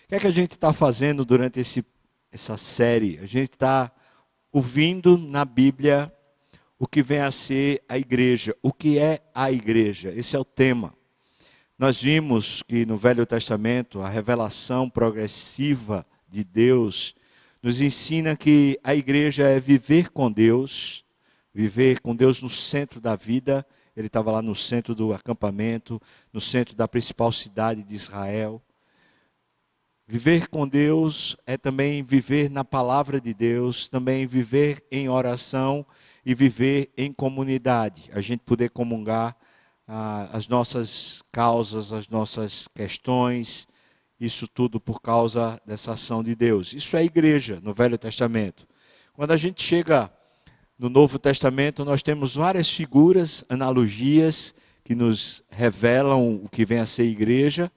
O que é que a gente está fazendo durante essa série? A gente está ouvindo na Bíblia o que vem a ser a igreja. O que é a igreja? Esse é o tema. Nós vimos que no Velho Testamento a revelação progressiva de Deus nos ensina que a igreja é viver com Deus no centro da vida. Ele estava lá no centro do acampamento, no centro da principal cidade de Israel. Viver com Deus é também viver na palavra de Deus, também viver em oração e viver em comunidade. A gente poder comungar as nossas causas, as nossas questões, isso tudo por causa dessa ação de Deus. Isso é igreja no Velho Testamento. Quando a gente chega no Novo Testamento, nós temos várias figuras, analogias, que nos revelam o que vem a ser igreja.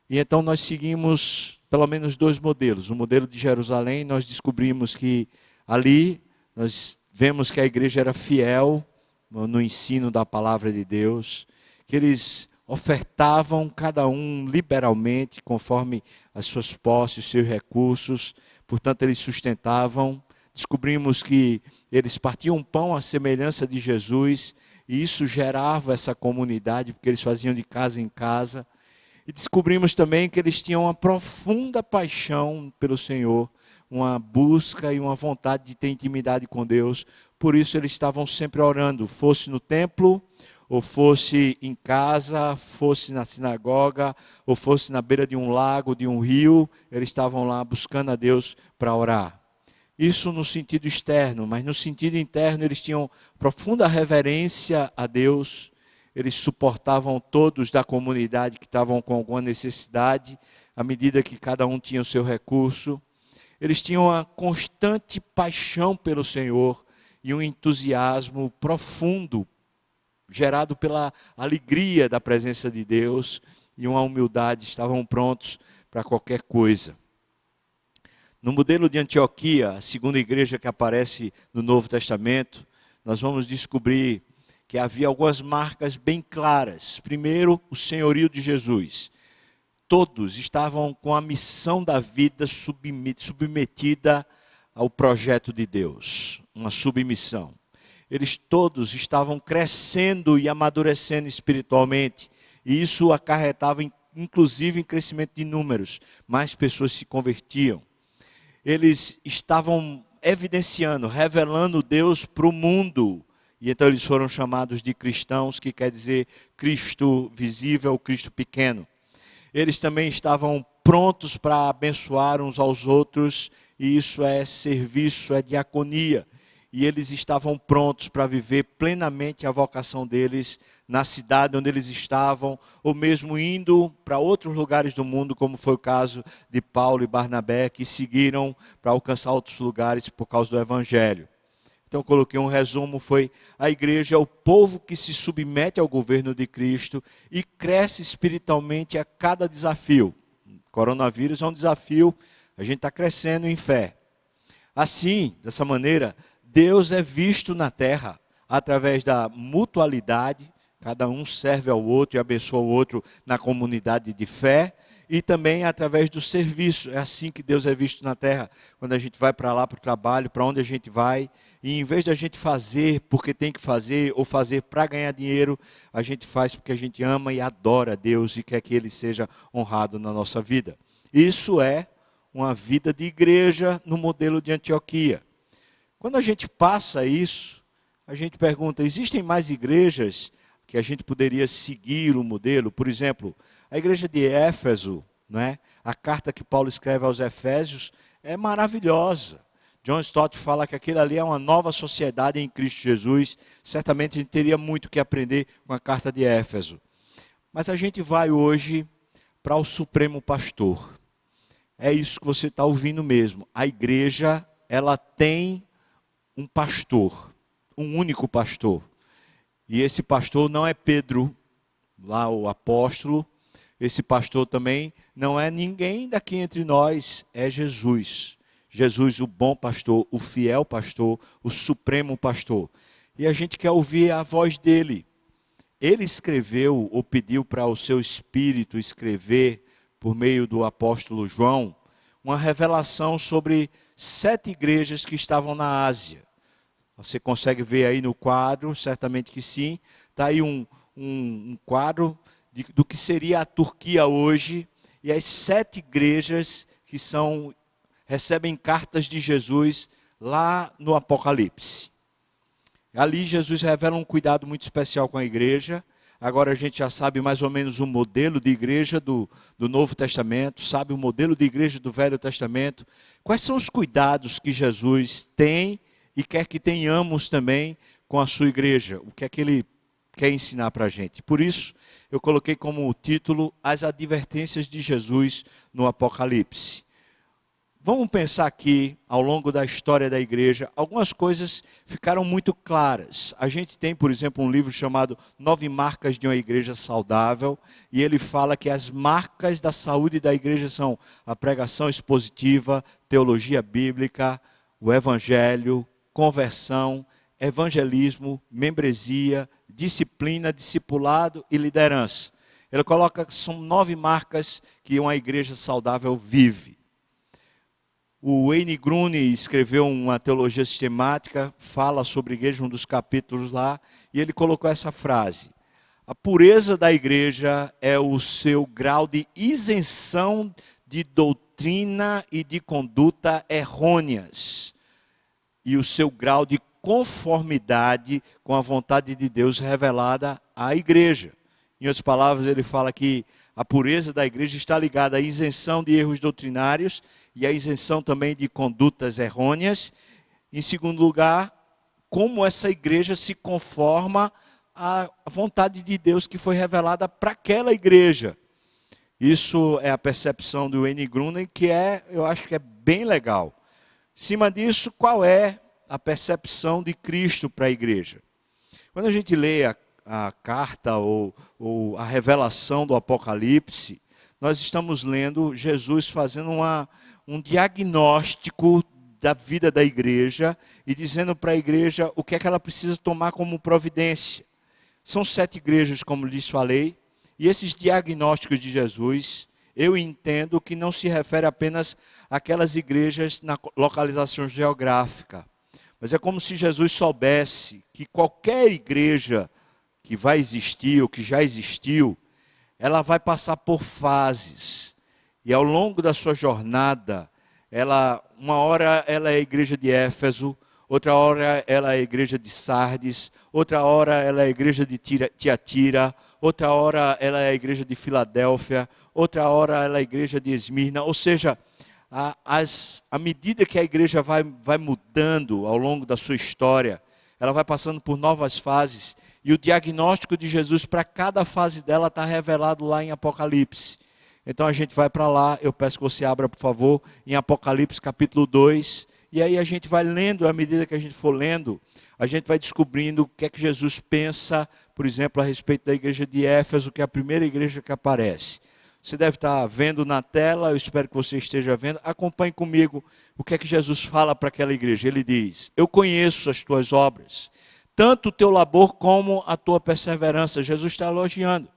E então nós seguimos pelo menos dois modelos. O modelo de Jerusalém, nós descobrimos que ali nós vemos que a igreja era fiel no ensino da palavra de Deus, que eles ofertavam cada um liberalmente, conforme as suas posses, os seus recursos, portanto eles sustentavam. Descobrimos que eles partiam pão à semelhança de Jesus, e isso gerava essa comunidade, porque eles faziam de casa em casa. E descobrimos também que eles tinham uma profunda paixão pelo Senhor, uma busca e uma vontade de ter intimidade com Deus. Por isso eles estavam sempre orando, fosse no templo, ou fosse em casa, fosse na sinagoga, ou fosse na beira de um lago, de um rio, eles estavam lá buscando a Deus para orar. Isso no sentido externo, mas no sentido interno eles tinham profunda reverência a Deus. Eles suportavam todos da comunidade que estavam com alguma necessidade, à medida que cada um tinha o seu recurso. Eles tinham uma constante paixão pelo Senhor e um entusiasmo profundo, gerado pela alegria da presença de Deus e uma humildade. Estavam prontos para qualquer coisa. No modelo de Antioquia, a segunda igreja que aparece no Novo Testamento, nós vamos descobrir que havia algumas marcas bem claras. Primeiro, o senhorio de Jesus. Todos estavam com a missão da vida submetida ao projeto de Deus, uma submissão. Eles todos estavam crescendo e amadurecendo espiritualmente, e isso acarretava inclusive em crescimento de números. Mais pessoas se convertiam. Eles estavam evidenciando, revelando Deus para o mundo. E então eles foram chamados de cristãos, que quer dizer Cristo visível, Cristo pequeno. Eles também estavam prontos para abençoar uns aos outros, e isso é serviço, é diaconia. E eles estavam prontos para viver plenamente a vocação deles na cidade onde eles estavam, ou mesmo indo para outros lugares do mundo, como foi o caso de Paulo e Barnabé, que seguiram para alcançar outros lugares por causa do Evangelho. Então eu coloquei um resumo, foi a igreja é o povo que se submete ao governo de Cristo e cresce espiritualmente a cada desafio. O coronavírus é um desafio, a gente está crescendo em fé. Assim, dessa maneira, Deus é visto na terra através da mutualidade, cada um serve ao outro e abençoa o outro na comunidade de fé, e também através do serviço. É assim que Deus é visto na terra, quando a gente vai para lá, para o trabalho, para onde a gente vai, e em vez de a gente fazer porque tem que fazer, ou fazer para ganhar dinheiro, a gente faz porque a gente ama e adora Deus e quer que Ele seja honrado na nossa vida. Isso é uma vida de igreja no modelo de Antioquia. Quando a gente passa isso, a gente pergunta, existem mais igrejas que a gente poderia seguir o modelo? Por exemplo, a igreja de Éfeso, né? A carta que Paulo escreve aos Efésios é maravilhosa. John Stott fala que aquilo ali é uma nova sociedade em Cristo Jesus. Certamente a gente teria muito que aprender com a carta de Éfeso. Mas a gente vai hoje para o Supremo Pastor. É isso que você está ouvindo mesmo. A igreja, ela tem um pastor, um único pastor. E esse pastor não é Pedro, lá o apóstolo. Esse pastor também não é ninguém daqui entre nós, é Jesus. Jesus, o bom pastor, o fiel pastor, o supremo pastor. E a gente quer ouvir a voz dele. Ele escreveu ou pediu para o seu espírito escrever por meio do apóstolo João, uma revelação sobre 7 igrejas que estavam na Ásia. Você consegue ver aí no quadro, certamente que sim. Está aí um quadro do que seria a Turquia hoje, e as 7 igrejas que recebem cartas de Jesus lá no Apocalipse. Ali Jesus revela um cuidado muito especial com a igreja. Agora a gente já sabe mais ou menos o modelo de igreja do Novo Testamento, sabe o modelo de igreja do Velho Testamento. Quais são os cuidados que Jesus tem e quer que tenhamos também com a sua igreja? O que é que ele quer ensinar para a gente? Por isso, eu coloquei como título As Advertências de Jesus no Apocalipse. Vamos pensar aqui, ao longo da história da igreja, algumas coisas ficaram muito claras. A gente tem, por exemplo, um livro chamado 9 Marcas de uma Igreja Saudável, e ele fala que as marcas da saúde da igreja são a pregação expositiva, teologia bíblica, o evangelho, conversão, evangelismo, membresia, disciplina, discipulado e liderança. Ele coloca que são 9 marcas que uma igreja saudável vive. O Wayne Grudem escreveu uma teologia sistemática, fala sobre a igreja, um dos capítulos lá, e ele colocou essa frase: a pureza da igreja é o seu grau de isenção de doutrina e de conduta errôneas, e o seu grau de conformidade com a vontade de Deus revelada à igreja. Em outras palavras, ele fala que a pureza da igreja está ligada à isenção de erros doutrinários e à isenção também de condutas errôneas. Em segundo lugar, como essa igreja se conforma à vontade de Deus que foi revelada para aquela igreja. Isso é a percepção do Wayne Grudem, que eu acho que é bem legal. Em cima disso, qual é a percepção de Cristo para a igreja? Quando a gente lê a carta ou a revelação do Apocalipse, nós estamos lendo Jesus fazendo um diagnóstico da vida da igreja e dizendo para a igreja o que é que ela precisa tomar como providência. São 7 igrejas, como lhes falei, e esses diagnósticos de Jesus, eu entendo que não se refere apenas àquelas igrejas na localização geográfica, mas é como se Jesus soubesse que qualquer igreja que vai existir, ou que já existiu, ela vai passar por fases. E ao longo da sua jornada, uma hora ela é a igreja de Éfeso, outra hora ela é a igreja de Sardes, outra hora ela é a igreja de Tiatira, outra hora ela é a igreja de Filadélfia, outra hora ela é a igreja de Esmirna. Ou seja, à medida que a igreja vai mudando ao longo da sua história, ela vai passando por novas fases, e o diagnóstico de Jesus para cada fase dela está revelado lá em Apocalipse. Então a gente vai para lá, eu peço que você abra, por favor, em Apocalipse capítulo 2, e aí a gente vai lendo, à medida que a gente for lendo, a gente vai descobrindo o que é que Jesus pensa, por exemplo, a respeito da igreja de Éfeso, que é a primeira igreja que aparece. Você deve estar vendo na tela, eu espero que você esteja vendo. Acompanhe comigo o que é que Jesus fala para aquela igreja. Ele diz: eu conheço as tuas obras, tanto o teu labor como a tua perseverança. Jesus está elogiando.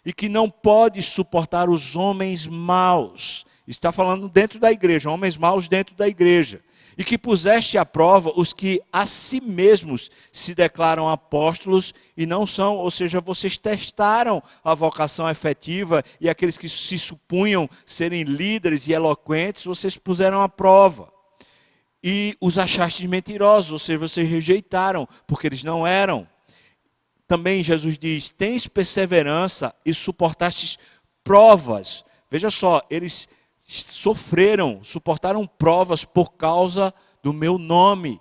E que não podes suportar os homens maus. Está falando dentro da igreja, homens maus dentro da igreja. E que puseste à prova os que a si mesmos se declaram apóstolos e não são, ou seja, vocês testaram a vocação efetiva e aqueles que se supunham serem líderes e eloquentes, vocês puseram à prova. E os achastes mentirosos, ou seja, vocês rejeitaram, porque eles não eram. Também Jesus diz: tens perseverança e suportastes provas. Veja só, eles suportaram provas por causa do meu nome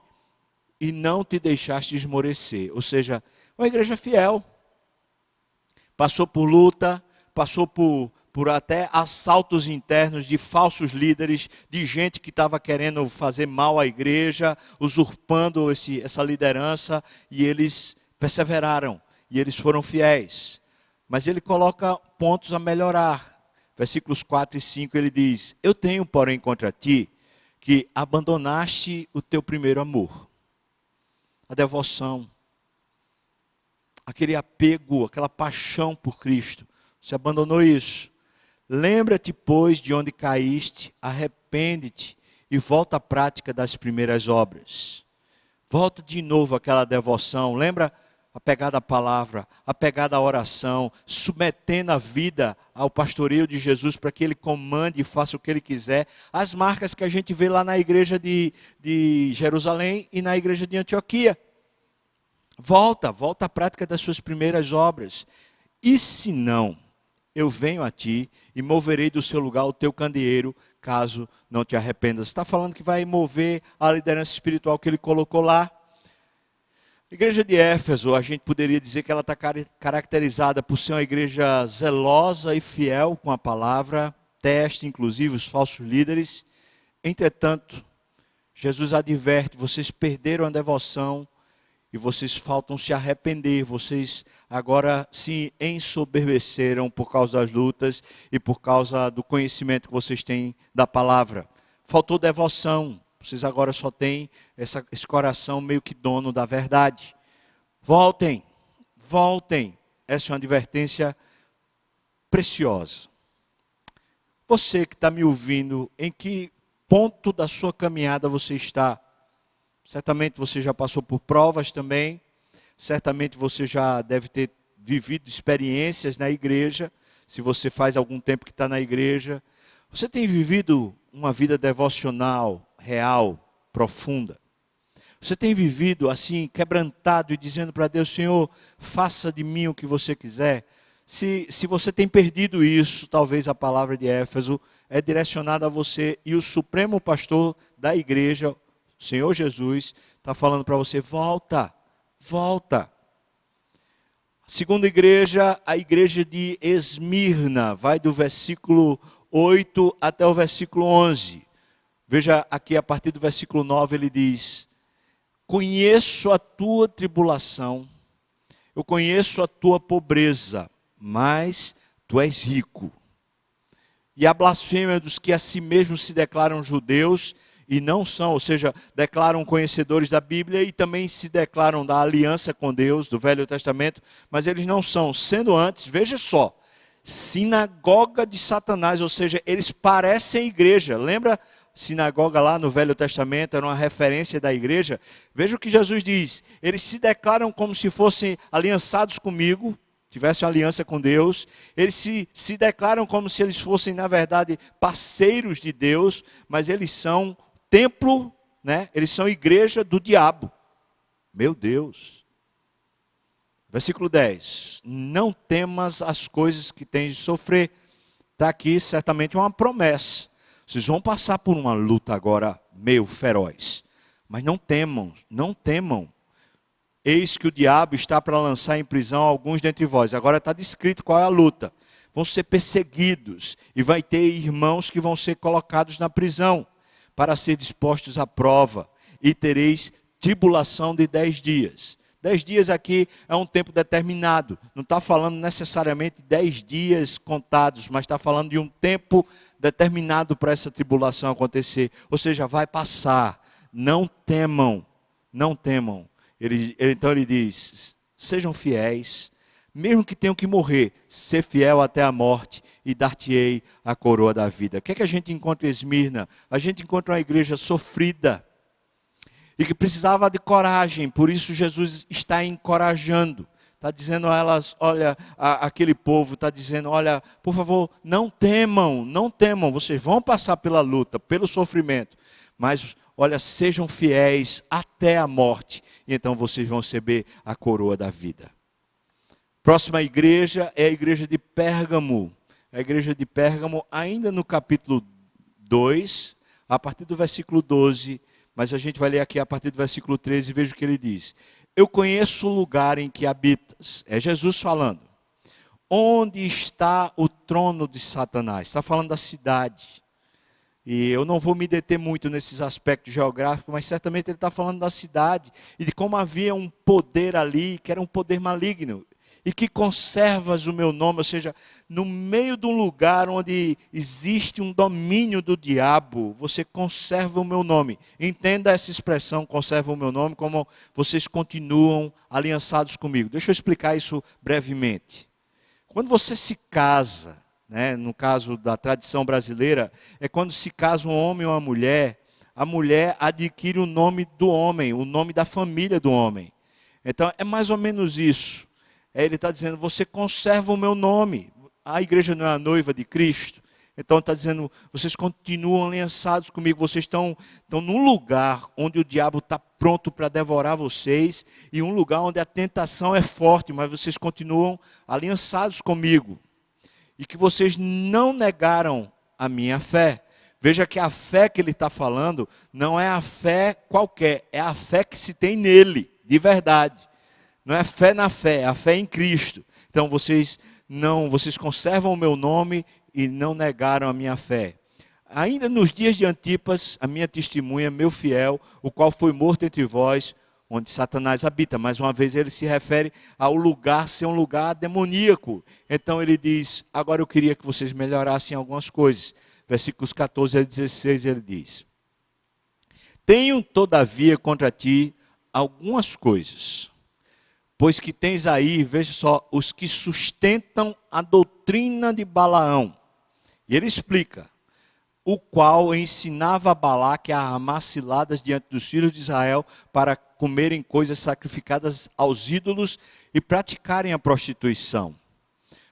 e não te deixaste esmorecer. Ou seja, uma igreja fiel. Passou por luta, passou por até assaltos internos de falsos líderes, de gente que estava querendo fazer mal à igreja, usurpando essa liderança, e eles perseveraram, e eles foram fiéis. Mas ele coloca pontos a melhorar. Versículos 4 e 5 ele diz: eu tenho, porém, contra ti, que abandonaste o teu primeiro amor. A devoção, aquele apego, aquela paixão por Cristo. Você abandonou isso. Lembra-te, pois, de onde caíste, arrepende-te e volta à prática das primeiras obras. Volta de novo àquela devoção. Lembra? Apegada à palavra, apegada à oração, submetendo a vida ao pastoreio de Jesus para que Ele comande e faça o que Ele quiser. As marcas que a gente vê lá na igreja de Jerusalém e na igreja de Antioquia. Volta à prática das suas primeiras obras. E se não, eu venho a ti e moverei do seu lugar o teu candeeiro, caso não te arrependas. Está falando que vai mover a liderança espiritual que Ele colocou lá. A igreja de Éfeso, a gente poderia dizer que ela está caracterizada por ser uma igreja zelosa e fiel com a palavra, testa inclusive os falsos líderes. Entretanto, Jesus adverte, vocês perderam a devoção e vocês faltam se arrepender, vocês agora se ensoberbeceram por causa das lutas e por causa do conhecimento que vocês têm da palavra. Faltou devoção. Vocês agora só têm esse coração meio que dono da verdade. Voltem. Essa é uma advertência preciosa. Você que está me ouvindo, em que ponto da sua caminhada você está? Certamente você já passou por provas também. Certamente você já deve ter vivido experiências na igreja. Se você faz algum tempo que está na igreja. Você tem vivido uma vida devocional, real, profunda. Você tem vivido assim, quebrantado e dizendo para Deus, Senhor, faça de mim o que você quiser. Se você tem perdido isso, talvez a palavra de Éfeso é direcionada a você. E o supremo pastor da igreja, o Senhor Jesus, está falando para você, volta. Segunda igreja, a igreja de Esmirna, vai do versículo 8 até o versículo 11. Veja aqui a partir do versículo 9 ele diz, conheço a tua tribulação, eu conheço a tua pobreza, mas tu és rico. E a blasfêmia dos que a si mesmos se declaram judeus e não são, ou seja, declaram conhecedores da Bíblia e também se declaram da aliança com Deus, do Velho Testamento, mas eles não são, sendo antes, veja só, sinagoga de Satanás, ou seja, eles parecem igreja. Lembra? Sinagoga lá no Velho Testamento era uma referência da igreja. Veja o que Jesus diz. Eles se declaram como se fossem aliançados comigo, tivessem aliança com Deus. Eles se declaram como se eles fossem, na verdade, parceiros de Deus, mas eles são templo, né? Eles são igreja do diabo. Meu Deus. Versículo 10. Não temas as coisas que tens de sofrer. Está aqui certamente uma promessa. Vocês vão passar por uma luta agora meio feroz. Mas não temam. Eis que o diabo está para lançar em prisão alguns dentre vós. Agora está descrito qual é a luta. Vão ser perseguidos e vai ter irmãos que vão ser colocados na prisão para ser dispostos à prova. E tereis tribulação de 10 dias. 10 dias aqui é um tempo determinado. Não está falando necessariamente 10 dias contados, mas está falando de um tempo determinado para essa tribulação acontecer. Ou seja, vai passar. Não temam. Então ele diz, sejam fiéis, mesmo que tenham que morrer, ser fiel até a morte e dar-te-ei a coroa da vida. O que é que a gente encontra em Esmirna? A gente encontra uma igreja sofrida e que precisava de coragem, por isso Jesus está encorajando. Está dizendo a elas, olha, aquele povo está dizendo, olha, por favor, não temam, vocês vão passar pela luta, pelo sofrimento, mas olha, sejam fiéis até a morte, e então vocês vão receber a coroa da vida. Próxima igreja é a igreja de Pérgamo. A igreja de Pérgamo, ainda no capítulo 2, a partir do versículo 12, mas a gente vai ler aqui a partir do versículo 13 e veja o que ele diz. Eu conheço o lugar em que habitas. É Jesus falando. Onde está o trono de Satanás? Está falando da cidade. E eu não vou me deter muito nesses aspectos geográficos, mas certamente ele está falando da cidade e de como havia um poder ali, que era um poder maligno. E que conservas o meu nome, ou seja, no meio de um lugar onde existe um domínio do diabo, você conserva o meu nome. Entenda essa expressão, conserva o meu nome, como vocês continuam aliançados comigo. Deixa eu explicar isso brevemente. Quando você se casa, né, no caso da tradição brasileira, é quando se casa um homem ou uma mulher, a mulher adquire o nome do homem, o nome da família do homem. Então é mais ou menos isso. Ele está dizendo, você conserva o meu nome. A igreja não é a noiva de Cristo. Então está dizendo, vocês continuam aliançados comigo, vocês estão num lugar onde o diabo está pronto para devorar vocês, e um lugar onde a tentação é forte, mas vocês continuam aliançados comigo. E que vocês não negaram a minha fé. Veja que a fé que ele está falando não é a fé qualquer, é a fé que se tem nele, de verdade. Não é fé na fé, é a fé em Cristo. Então vocês conservam o meu nome e não negaram a minha fé. Ainda nos dias de Antipas, a minha testemunha, meu fiel, o qual foi morto entre vós, onde Satanás habita. Mais uma vez ele se refere ao lugar ser um lugar demoníaco. Então ele diz, agora eu queria que vocês melhorassem algumas coisas. Versículos 14 a 16 ele diz, tenho todavia contra ti algumas coisas, pois que tens aí, veja só, os que sustentam a doutrina de Balaão. E ele explica, o qual ensinava a Balaque a armar ciladas diante dos filhos de Israel para comerem coisas sacrificadas aos ídolos e praticarem a prostituição.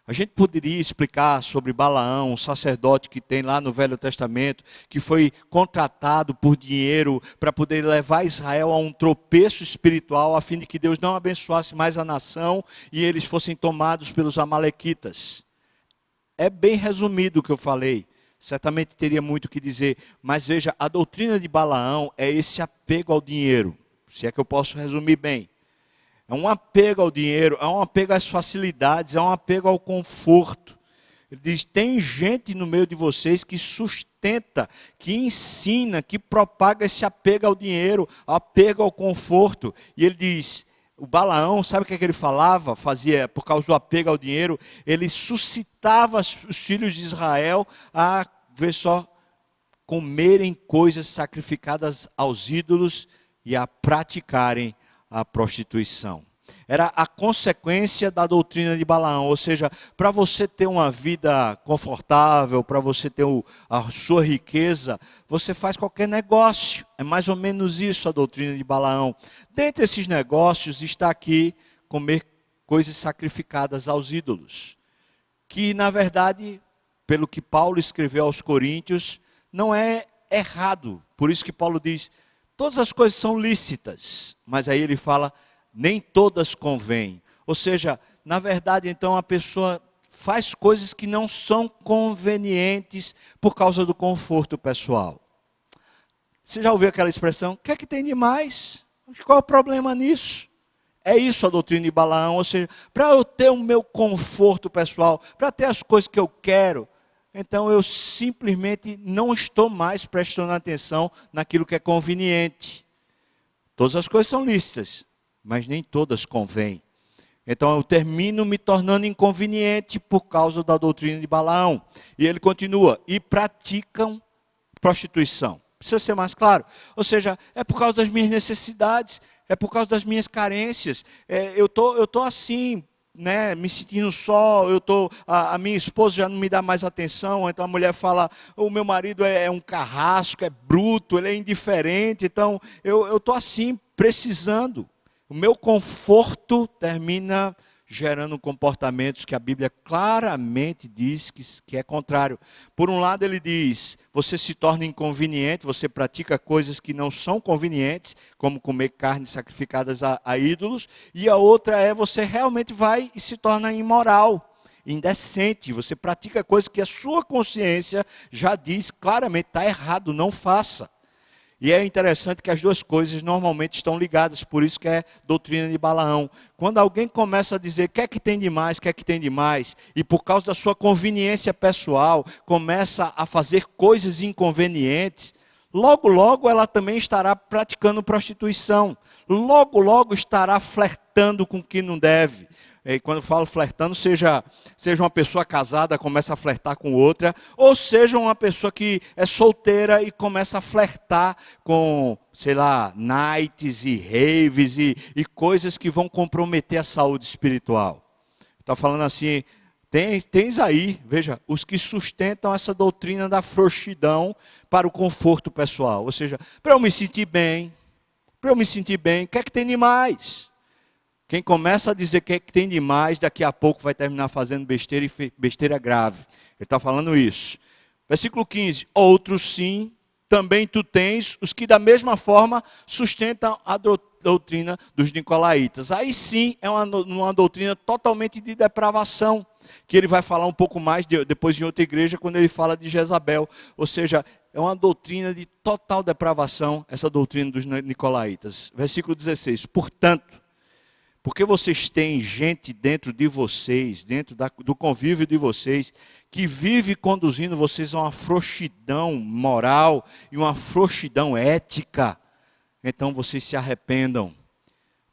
A gente poderia explicar sobre Balaão, um sacerdote que tem lá no Velho Testamento, que foi contratado por dinheiro para poder levar Israel a um tropeço espiritual, a fim de que Deus não abençoasse mais a nação e eles fossem tomados pelos amalequitas. É bem resumido o que eu falei, certamente teria muito o que dizer, mas veja, a doutrina de Balaão é esse apego ao dinheiro, se é que eu posso resumir bem. É um apego ao dinheiro, é um apego às facilidades, é um apego ao conforto. Ele diz, tem gente no meio de vocês que sustenta, que ensina, que propaga esse apego ao dinheiro, apego ao conforto. E ele diz, o Balaão, sabe o que é que ele falava? Fazia, por causa do apego ao dinheiro, ele suscitava os filhos de Israel a, ver só, comerem coisas sacrificadas aos ídolos e a praticarem a prostituição. Era a consequência da doutrina de Balaão, ou seja, para você ter uma vida confortável, para você ter a sua riqueza, você faz qualquer negócio. É mais ou menos isso a doutrina de Balaão. Dentre esses negócios está aqui comer coisas sacrificadas aos ídolos, que na verdade, pelo que Paulo escreveu aos Coríntios, não é errado. Por isso que Paulo diz, todas as coisas são lícitas, mas aí ele fala, nem todas convêm. Ou seja, na verdade, então, a pessoa faz coisas que não são convenientes por causa do conforto pessoal. Você já ouviu aquela expressão? O que é que tem de mais? Qual é o problema nisso? É isso a doutrina de Balaão, ou seja, para eu ter o meu conforto pessoal, para ter as coisas que eu quero, então eu simplesmente não estou mais prestando atenção naquilo que é conveniente. Todas as coisas são lícitas, mas nem todas convêm. Então eu termino me tornando inconveniente por causa da doutrina de Balaão. E ele continua, e praticam prostituição. Precisa ser mais claro. Ou seja, é por causa das minhas necessidades, é por causa das minhas carências. Eu tô assim, né, me sentindo só, a minha esposa já não me dá mais atenção, então a mulher fala, o meu marido é um carrasco, é bruto, ele é indiferente, então eu estou assim, precisando. O meu conforto termina gerando comportamentos que a Bíblia claramente diz que é contrário. Por um lado ele diz, você se torna inconveniente, você pratica coisas que não são convenientes, como comer carnes sacrificadas a ídolos, e a outra é você realmente vai e se torna imoral, indecente, você pratica coisas que a sua consciência já diz claramente, está errado, não faça. E é interessante que as duas coisas normalmente estão ligadas, por isso que é doutrina de Balaão. Quando alguém começa a dizer, quer que tem demais, quer que tem demais, e por causa da sua conveniência pessoal, começa a fazer coisas inconvenientes, logo, logo ela também estará praticando prostituição. Logo, logo estará flertando com o que não deve. E quando eu falo flertando, seja uma pessoa casada, começa a flertar com outra, ou seja uma pessoa que é solteira e começa a flertar com, sei lá, nights e raves e coisas que vão comprometer a saúde espiritual. Está falando assim, Tens aí, veja, os que sustentam essa doutrina da frouxidão para o conforto pessoal. Ou seja, para eu me sentir bem, o que é que tem de mais? Quem começa a dizer o que é que tem de mais, daqui a pouco vai terminar fazendo besteira e besteira grave. Ele está falando isso. Versículo 15, outros sim, também tu tens os que da mesma forma sustentam a doutrina dos nicolaítas. Aí sim é uma doutrina totalmente de depravação, que ele vai falar um pouco mais depois em outra igreja, quando ele fala de Jezabel. Ou seja, é uma doutrina de total depravação, essa doutrina dos nicolaítas. Versículo 16, portanto, porque vocês têm gente dentro de vocês, dentro do convívio de vocês, que vive conduzindo vocês a uma frouxidão moral e uma frouxidão ética, então vocês se arrependam.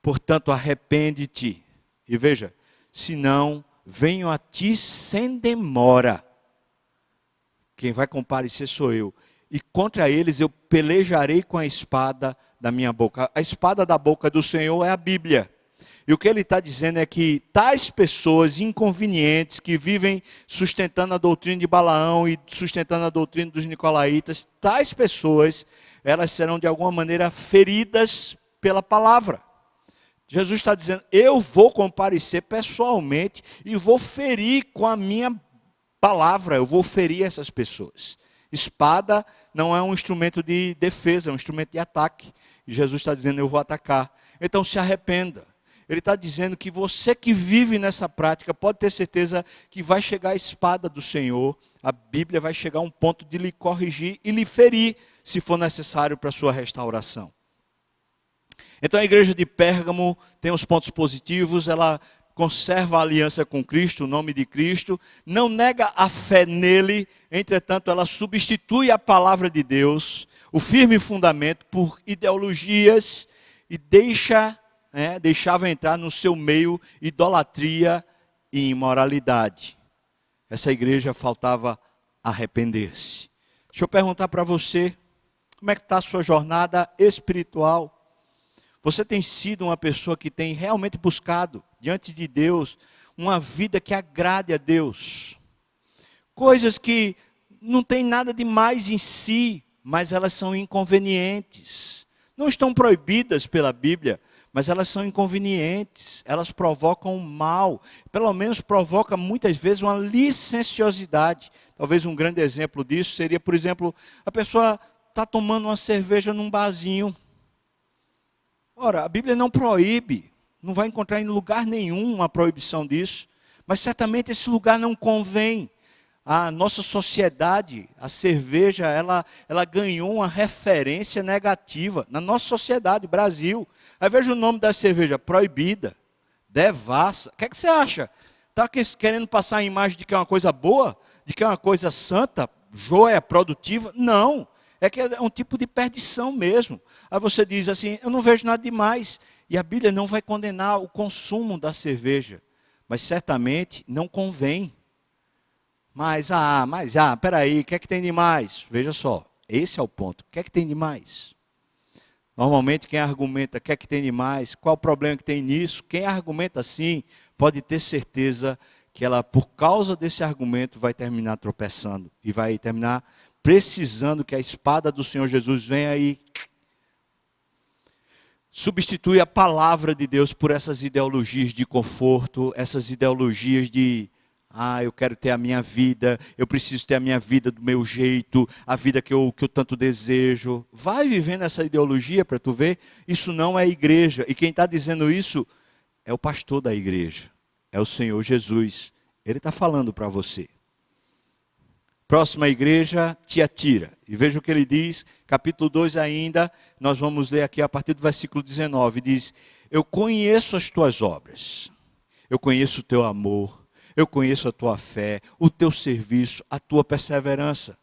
Portanto, arrepende-te. E veja, senão venho a ti sem demora. Quem vai comparecer sou eu. E contra eles eu pelejarei com a espada da minha boca. A espada da boca do Senhor é a Bíblia. E o que ele está dizendo é que tais pessoas inconvenientes que vivem sustentando a doutrina de Balaão e sustentando a doutrina dos nicolaítas, tais pessoas, elas serão de alguma maneira feridas pela palavra. Jesus está dizendo, eu vou comparecer pessoalmente e vou ferir com a minha palavra, eu vou ferir essas pessoas. Espada não é um instrumento de defesa, é um instrumento de ataque. E Jesus está dizendo, eu vou atacar. Então se arrependa. Ele está dizendo que você que vive nessa prática pode ter certeza que vai chegar a espada do Senhor, a Bíblia vai chegar a um ponto de lhe corrigir e lhe ferir, se for necessário para a sua restauração. Então a igreja de Pérgamo tem os pontos positivos, ela conserva a aliança com Cristo, o nome de Cristo, não nega a fé nele, entretanto ela substitui a palavra de Deus, o firme fundamento, por ideologias e deixava entrar no seu meio idolatria e imoralidade. Essa igreja faltava arrepender-se. Deixa eu perguntar para você, como é que está a sua jornada espiritual? Você tem sido uma pessoa que tem realmente buscado, diante de Deus, uma vida que agrade a Deus? Coisas que não tem nada de mais em si, mas elas são inconvenientes. Não estão proibidas pela Bíblia, mas elas são inconvenientes, elas provocam mal, pelo menos provoca muitas vezes uma licenciosidade. Talvez um grande exemplo disso seria, por exemplo, a pessoa está tomando uma cerveja num barzinho. Ora, a Bíblia não proíbe, não vai encontrar em lugar nenhum uma proibição disso, mas certamente esse lugar não convém. A nossa sociedade, a cerveja, ela ganhou uma referência negativa na nossa sociedade, Brasil. Aí veja o nome da cerveja, proibida, devassa. O que é que você acha? Está querendo passar a imagem de que é uma coisa boa? De que é uma coisa santa, joia, produtiva? Não, é que é um tipo de perdição mesmo. Aí você diz assim, eu não vejo nada demais. E a Bíblia não vai condenar o consumo da cerveja, mas certamente não convém. Mas peraí, o que é que tem de mais? Veja só, esse é o ponto. O que é que tem de mais? Normalmente quem argumenta o que é que tem de mais, qual o problema que tem nisso, quem argumenta assim, pode ter certeza que ela, por causa desse argumento, vai terminar tropeçando. E vai terminar precisando que a espada do Senhor Jesus venha e substitui a palavra de Deus por essas ideologias de conforto, essas ideologias de eu quero ter a minha vida, eu preciso ter a minha vida do meu jeito, a vida que eu tanto desejo. Vai vivendo essa ideologia para tu ver, isso não é igreja. E quem está dizendo isso é o pastor da igreja, é o Senhor Jesus. Ele está falando para você. Próxima igreja, Tiatira. E veja o que ele diz, capítulo 2 ainda, nós vamos ler aqui a partir do versículo 19. Diz, eu conheço as tuas obras, eu conheço o teu amor, eu conheço a tua fé, o teu serviço, a tua perseverança.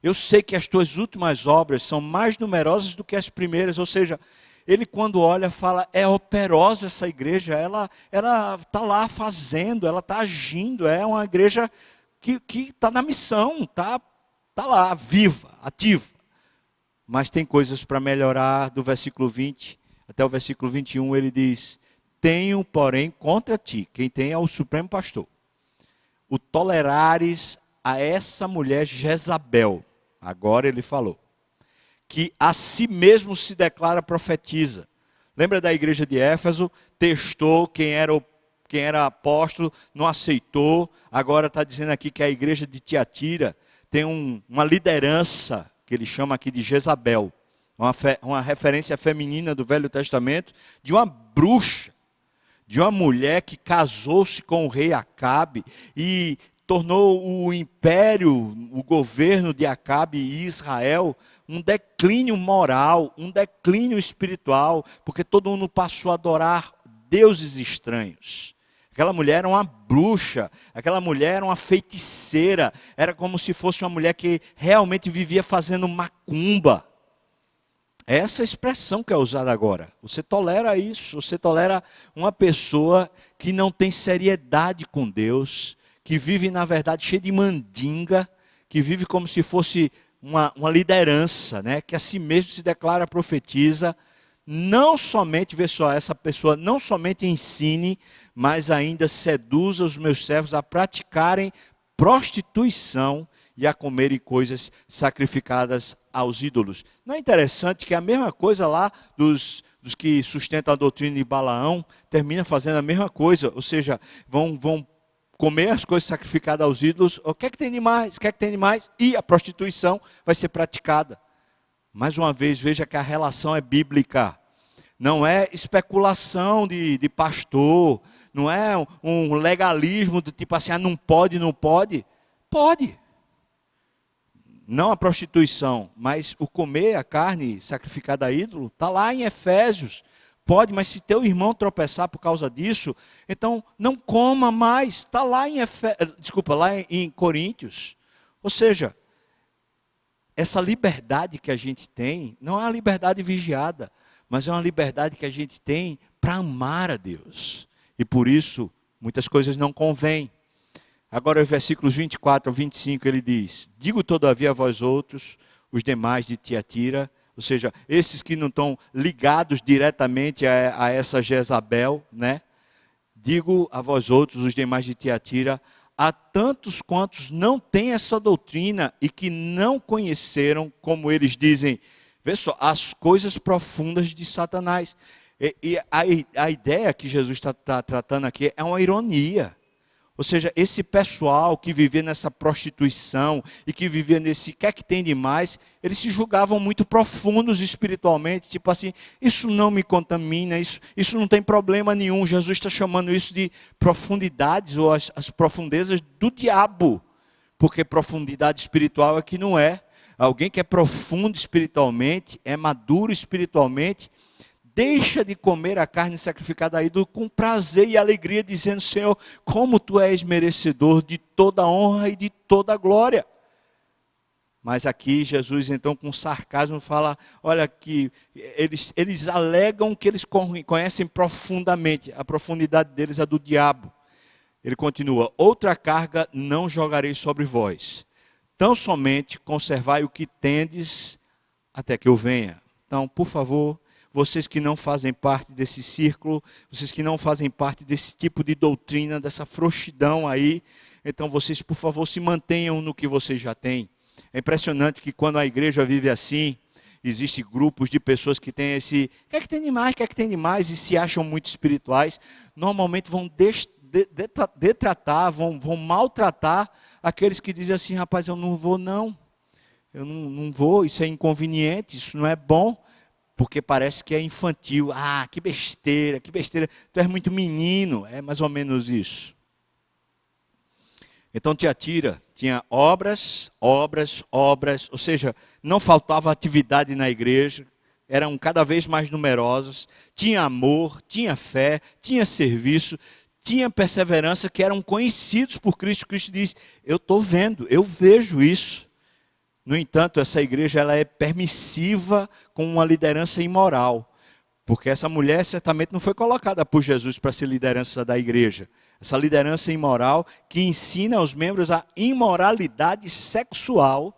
Eu sei que as tuas últimas obras são mais numerosas do que as primeiras. Ou seja, ele quando olha fala, é operosa essa igreja, ela está lá fazendo, ela está agindo, é uma igreja que está na missão, está lá, viva, ativa. Mas tem coisas para melhorar. Do versículo 20 até o versículo 21 ele diz, tenho porém contra ti, quem tem é o Supremo Pastor, o tolerares a essa mulher Jezabel, agora ele falou, que a si mesmo se declara profetiza. Lembra da igreja de Éfeso? Testou quem era apóstolo, não aceitou. Agora está dizendo aqui que a igreja de Tiatira tem uma liderança, que ele chama aqui de Jezabel. Uma referência feminina do Velho Testamento, de uma bruxa, de uma mulher que casou-se com o rei Acabe e tornou o império, o governo de Acabe e Israel, um declínio moral, um declínio espiritual, porque todo mundo passou a adorar deuses estranhos. Aquela mulher era uma bruxa, aquela mulher era uma feiticeira, era como se fosse uma mulher que realmente vivia fazendo macumba. Essa expressão que é usada agora. Você tolera isso, você tolera uma pessoa que não tem seriedade com Deus, que vive, na verdade, cheia de mandinga, que vive como se fosse uma liderança, né? Que a si mesmo se declara profetiza. Não somente, vê só, essa pessoa não somente ensine, mas ainda seduza os meus servos a praticarem prostituição e a comerem coisas sacrificadas aos ídolos. Não é interessante que a mesma coisa lá dos que sustentam a doutrina de Balaão, termina fazendo a mesma coisa, ou seja, vão comer as coisas sacrificadas aos ídolos, o que é que tem de mais? O que é que tem de mais? E a prostituição vai ser praticada. Mais uma vez, veja que a relação é bíblica. Não é especulação de pastor, não é um legalismo do tipo assim, não pode, não pode. Pode. Não a prostituição, mas o comer a carne sacrificada a ídolo, está lá em Efésios. Pode, mas se teu irmão tropeçar por causa disso, então não coma mais. Está lá lá em Coríntios. Ou seja, essa liberdade que a gente tem, não é uma liberdade vigiada, mas é uma liberdade que a gente tem para amar a Deus. E por isso, muitas coisas não convêm. Agora, os versículos 24 ao 25, ele diz: digo todavia a vós outros, os demais de Tiatira, ou seja, esses que não estão ligados diretamente a essa Jezabel, né? Digo a vós outros, os demais de Tiatira, a tantos quantos não têm essa doutrina e que não conheceram, como eles dizem, vê só, as coisas profundas de Satanás. E a ideia que Jesus está tratando aqui é uma ironia. Ou seja, esse pessoal que vivia nessa prostituição e que vivia nesse que é que tem de mais, eles se julgavam muito profundos espiritualmente, tipo assim, isso não me contamina, isso não tem problema nenhum. Jesus está chamando isso de profundidades ou as profundezas do diabo, porque profundidade espiritual é que não é. Alguém que é profundo espiritualmente, é maduro espiritualmente, deixa de comer a carne sacrificada a ídolo com prazer e alegria, dizendo: Senhor, como Tu és merecedor de toda honra e de toda glória. Mas aqui Jesus então com sarcasmo fala, olha que eles alegam que eles conhecem profundamente, a profundidade deles é do diabo. Ele continua: outra carga não jogarei sobre vós, tão somente conservai o que tendes até que eu venha. Então, por favor, vocês que não fazem parte desse círculo, vocês que não fazem parte desse tipo de doutrina, dessa frouxidão aí, então vocês, por favor, se mantenham no que vocês já têm. É impressionante que quando a igreja vive assim, existem grupos de pessoas que têm esse, o que é que tem de mais, o que é que tem de mais, e se acham muito espirituais, normalmente vão detratar, vão maltratar aqueles que dizem assim: rapaz, eu não vou não, eu não vou, isso é inconveniente, isso não é bom. Porque parece que é infantil. Ah, que besteira, tu és muito menino. É mais ou menos isso. Então Tiatira tinha obras, ou seja, não faltava atividade na igreja, eram cada vez mais numerosas, tinha amor, tinha fé, tinha serviço, tinha perseverança, que eram conhecidos por Cristo. Cristo diz: eu estou vendo, eu vejo isso. No entanto, essa igreja ela é permissiva com uma liderança imoral. Porque essa mulher certamente não foi colocada por Jesus para ser liderança da igreja. Essa liderança imoral que ensina aos membros a imoralidade sexual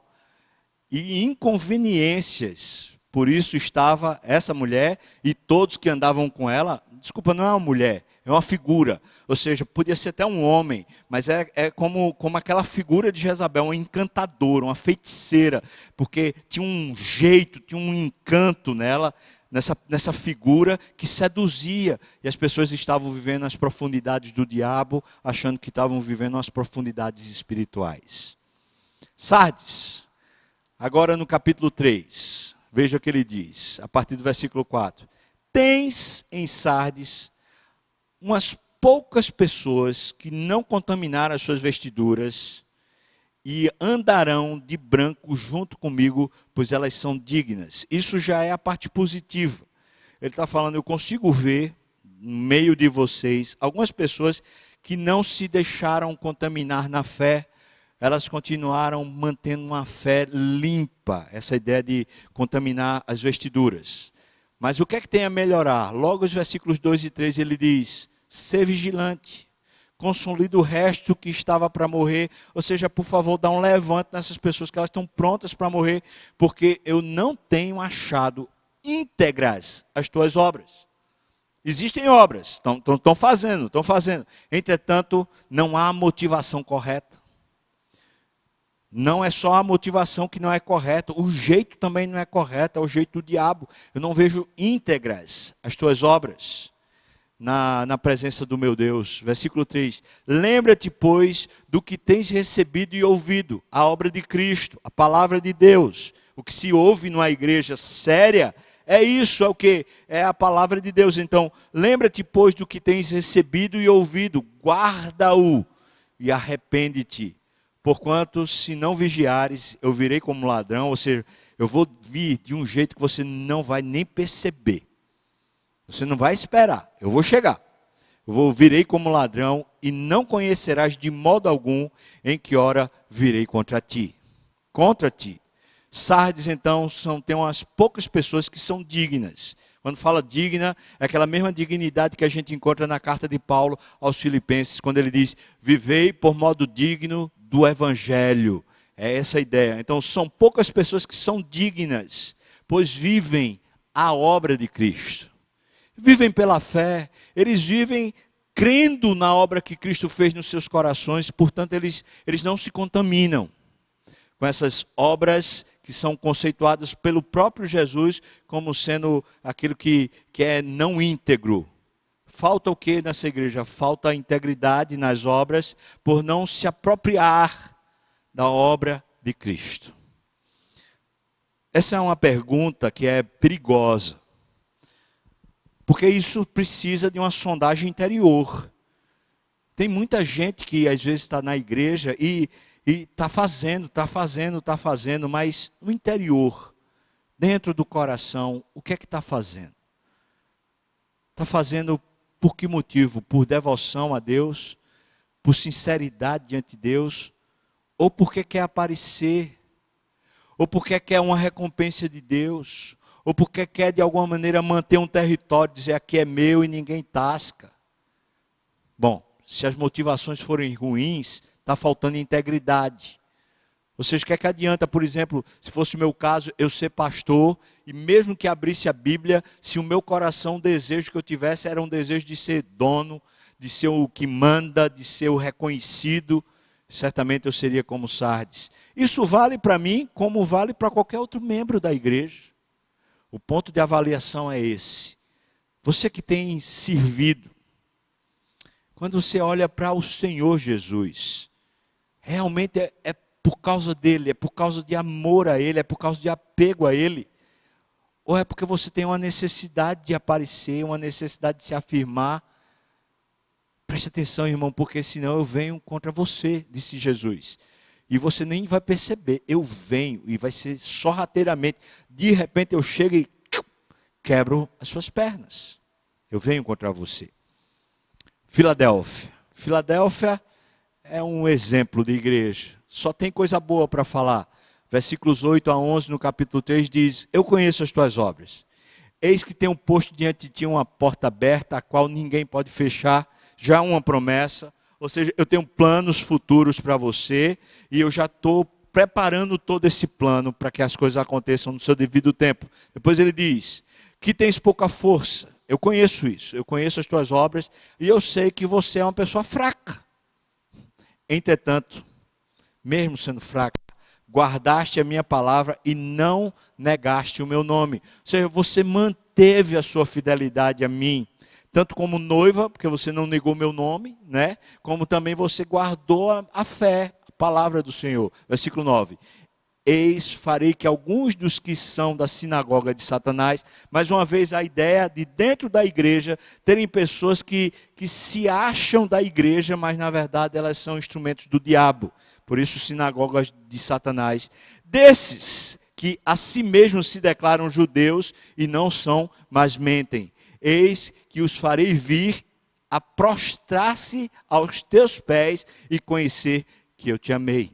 e inconveniências. Por isso estava essa mulher e todos que andavam com ela. Desculpa, não é uma mulher, é uma figura. Ou seja, podia ser até um homem, mas é como aquela figura de Jezabel, uma encantadora, uma feiticeira, porque tinha um jeito, tinha um encanto nela, nessa figura que seduzia. E as pessoas estavam vivendo nas profundidades do diabo, achando que estavam vivendo nas profundidades espirituais. Sardes, agora no capítulo 3, veja o que ele diz, a partir do versículo 4. Tens em Sardes umas poucas pessoas que não contaminaram as suas vestiduras e andarão de branco junto comigo, pois elas são dignas. Isso já é a parte positiva. Ele está falando, eu consigo ver no meio de vocês algumas pessoas que não se deixaram contaminar na fé, elas continuaram mantendo uma fé limpa, essa ideia de contaminar as vestiduras. Mas o que é que tem a melhorar? Logo os versículos 2 e 3 ele diz, ser vigilante, consolida o resto que estava para morrer, ou seja, por favor, dá um levante nessas pessoas que elas estão prontas para morrer, porque eu não tenho achado íntegras as tuas obras. Existem obras, estão fazendo, entretanto, não há motivação correta. Não é só a motivação que não é correta, o jeito também não é correto, é o jeito do diabo. Eu não vejo íntegras as tuas obras na presença do meu Deus. Versículo 3. Lembra-te, pois, do que tens recebido e ouvido, a obra de Cristo, a palavra de Deus. O que se ouve numa igreja séria é isso, é o que? É a palavra de Deus. Então, lembra-te, pois, do que tens recebido e ouvido, guarda-o e arrepende-te. Porquanto, se não vigiares, eu virei como ladrão, ou seja, eu vou vir de um jeito que você não vai nem perceber. Você não vai esperar, eu vou chegar. Virei como ladrão e não conhecerás de modo algum em que hora virei contra ti. Contra ti. Sardes, então, tem umas poucas pessoas que são dignas. Quando fala digna, é aquela mesma dignidade que a gente encontra na carta de Paulo aos Filipenses, quando ele diz, vivei por modo digno do Evangelho. É essa a ideia. Então, são poucas pessoas que são dignas, pois vivem a obra de Cristo. Vivem pela fé, eles vivem crendo na obra que Cristo fez nos seus corações, portanto, eles não se contaminam com essas obras que são conceituadas pelo próprio Jesus como sendo aquilo que é não íntegro. Falta o que nessa igreja? Falta a integridade nas obras por não se apropriar da obra de Cristo. Essa é uma pergunta que é perigosa, porque isso precisa de uma sondagem interior. Tem muita gente que às vezes está na igreja e está fazendo, mas no interior, dentro do coração, o que é que está fazendo? Está fazendo por que motivo? Por devoção a Deus? Por sinceridade diante de Deus? Ou porque quer aparecer? Ou porque quer uma recompensa de Deus? Ou porque quer de alguma maneira manter um território, dizer aqui é meu e ninguém tasca? Bom, se as motivações forem ruins, está faltando integridade. Ou seja, o que é que adianta, por exemplo, se fosse o meu caso, eu ser pastor, e mesmo que abrisse a Bíblia, se o meu coração, o desejo que eu tivesse era um desejo de ser dono, de ser o que manda, de ser o reconhecido, certamente eu seria como Sardes. Isso vale para mim como vale para qualquer outro membro da igreja. O ponto de avaliação é esse. Você que tem servido, quando você olha para o Senhor Jesus, realmente é por causa dele, é por causa de amor a ele, é por causa de apego a ele? Ou é porque você tem uma necessidade de aparecer, uma necessidade de se afirmar? Preste atenção, irmão, porque senão eu venho contra você, disse Jesus. E você nem vai perceber, eu venho, e vai ser sorrateiramente. De repente eu chego e quebro as suas pernas. Eu venho contra você. Filadélfia. Filadélfia é um exemplo de igreja. Só tem coisa boa para falar. Versículos 8 a 11 no capítulo 3 diz, eu conheço as tuas obras. Eis que tenho posto diante de ti uma porta aberta, a qual ninguém pode fechar. Já uma promessa. Ou seja, eu tenho planos futuros para você e eu já estou preparando todo esse plano para que as coisas aconteçam no seu devido tempo. Depois ele diz, que tens pouca força eu conheço isso, eu conheço as tuas obras e eu sei que você é uma pessoa fraca. Entretanto, mesmo sendo fraca, guardaste a minha palavra e não negaste o meu nome. Ou seja, você manteve a sua fidelidade a mim, tanto como noiva, porque você não negou meu nome, né? Como também você guardou a fé, a palavra do Senhor. Versículo 9. Eis, farei que alguns dos que são da sinagoga de Satanás, mais uma vez a ideia de dentro da igreja, terem pessoas que se acham da igreja, mas na verdade elas são instrumentos do diabo. Por isso, sinagogas de Satanás. Desses que a si mesmos se declaram judeus e não são, mas mentem. Eis que os farei vir a prostrar-se aos teus pés e conhecer que eu te amei.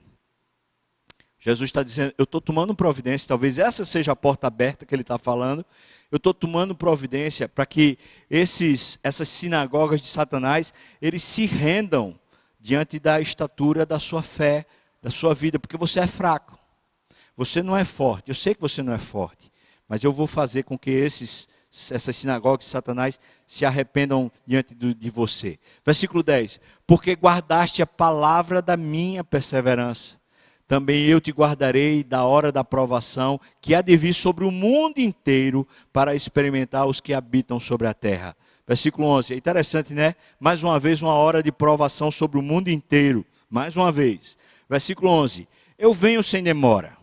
Jesus está dizendo, eu estou tomando providência, talvez essa seja a porta aberta que ele está falando, eu estou tomando providência para que essas sinagogas de Satanás, eles se rendam diante da estatura da sua fé, da sua vida, porque você é fraco, você não é forte, eu sei que você não é forte, mas eu vou fazer com que essas sinagogas de Satanás se arrependam diante de você. Versículo 10, porque guardaste a palavra da minha perseverança, também eu te guardarei da hora da provação, que há de vir sobre o mundo inteiro, para experimentar os que habitam sobre a terra. Versículo 11, é interessante, né? Mais uma vez, uma hora de provação sobre o mundo inteiro. Mais uma vez. Versículo 11, eu venho sem demora.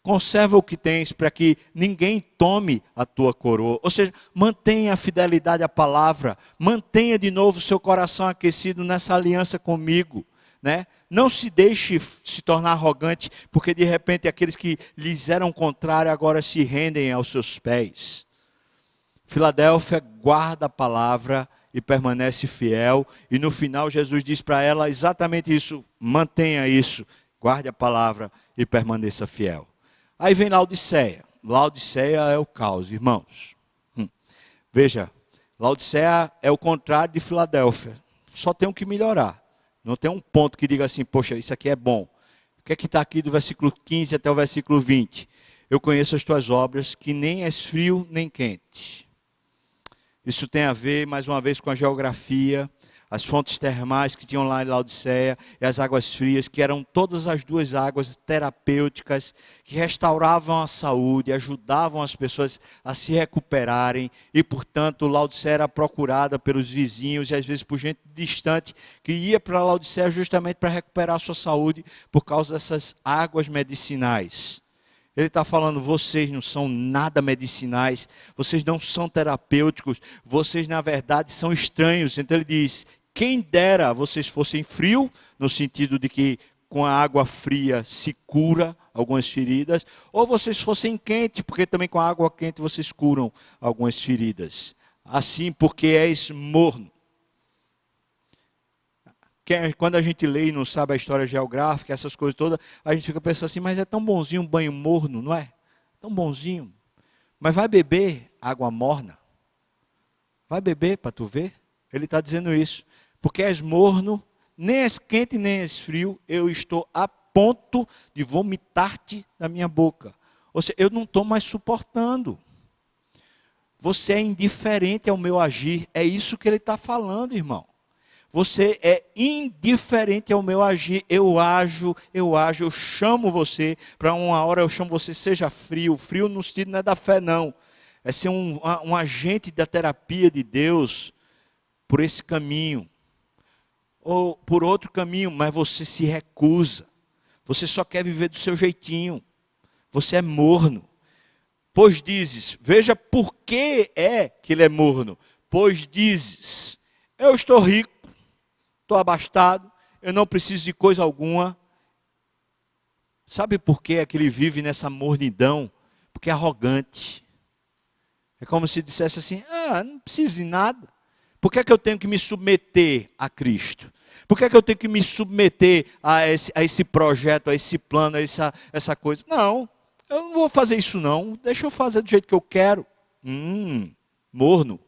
Conserva o que tens, para que ninguém tome a tua coroa. Ou seja, mantenha a fidelidade à palavra. Mantenha de novo o seu coração aquecido nessa aliança comigo. Né? Não se deixe se tornar arrogante, porque de repente aqueles que lhes eram contrários agora se rendem aos seus pés. Filadélfia guarda a palavra e permanece fiel, e no final Jesus diz para ela exatamente isso, mantenha isso, guarde a palavra e permaneça fiel. Aí vem Laodiceia. Laodiceia é o caos, irmãos. Veja, Laodiceia é o contrário de Filadélfia, só tem o que melhorar. Não tem um ponto que diga assim, poxa, isso aqui é bom. O que é que está aqui do versículo 15 até o versículo 20? Eu conheço as tuas obras, que nem és frio nem quente. Isso tem a ver, mais uma vez, com a geografia, as fontes termais que tinham lá em Laodiceia, e as águas frias, que eram todas as duas águas terapêuticas, que restauravam a saúde, ajudavam as pessoas a se recuperarem, e portanto Laodiceia era procurada pelos vizinhos, e às vezes por gente distante, que ia para Laodiceia justamente para recuperar a sua saúde, por causa dessas águas medicinais. Ele está falando, vocês não são nada medicinais, vocês não são terapêuticos, vocês na verdade são estranhos. Então ele diz, quem dera vocês fossem frio, no sentido de que com a água fria se cura algumas feridas, ou vocês fossem quente, porque também com a água quente vocês curam algumas feridas. Assim, porque és morno. Quando a gente lê e não sabe a história geográfica, essas coisas todas, a gente fica pensando assim, mas é tão bonzinho um banho morno, não é? Tão bonzinho. Mas vai beber água morna? Vai beber para tu ver? Ele está dizendo isso. Porque és morno, nem és quente, nem és frio, eu estou a ponto de vomitar-te da minha boca. Ou seja, eu não estou mais suportando. Você é indiferente ao meu agir. É isso que ele está falando, irmão. Você é indiferente ao meu agir, eu chamo você, para uma hora eu chamo você, seja frio. Frio no sentido não é da fé não, é ser um agente da terapia de Deus, por esse caminho, ou por outro caminho, mas você se recusa, você só quer viver do seu jeitinho, você é morno. Pois dizes, veja por que é que ele é morno, pois dizes, eu estou rico, estou abastado, eu não preciso de coisa alguma. Sabe por que é que ele vive nessa mornidão? Porque é arrogante. É como se dissesse assim, não preciso de nada. Por que é que eu tenho que me submeter a Cristo? Por que é que eu tenho que me submeter a esse projeto, a esse plano, a essa coisa? Não, eu não vou fazer isso não. Deixa eu fazer do jeito que eu quero. Morno.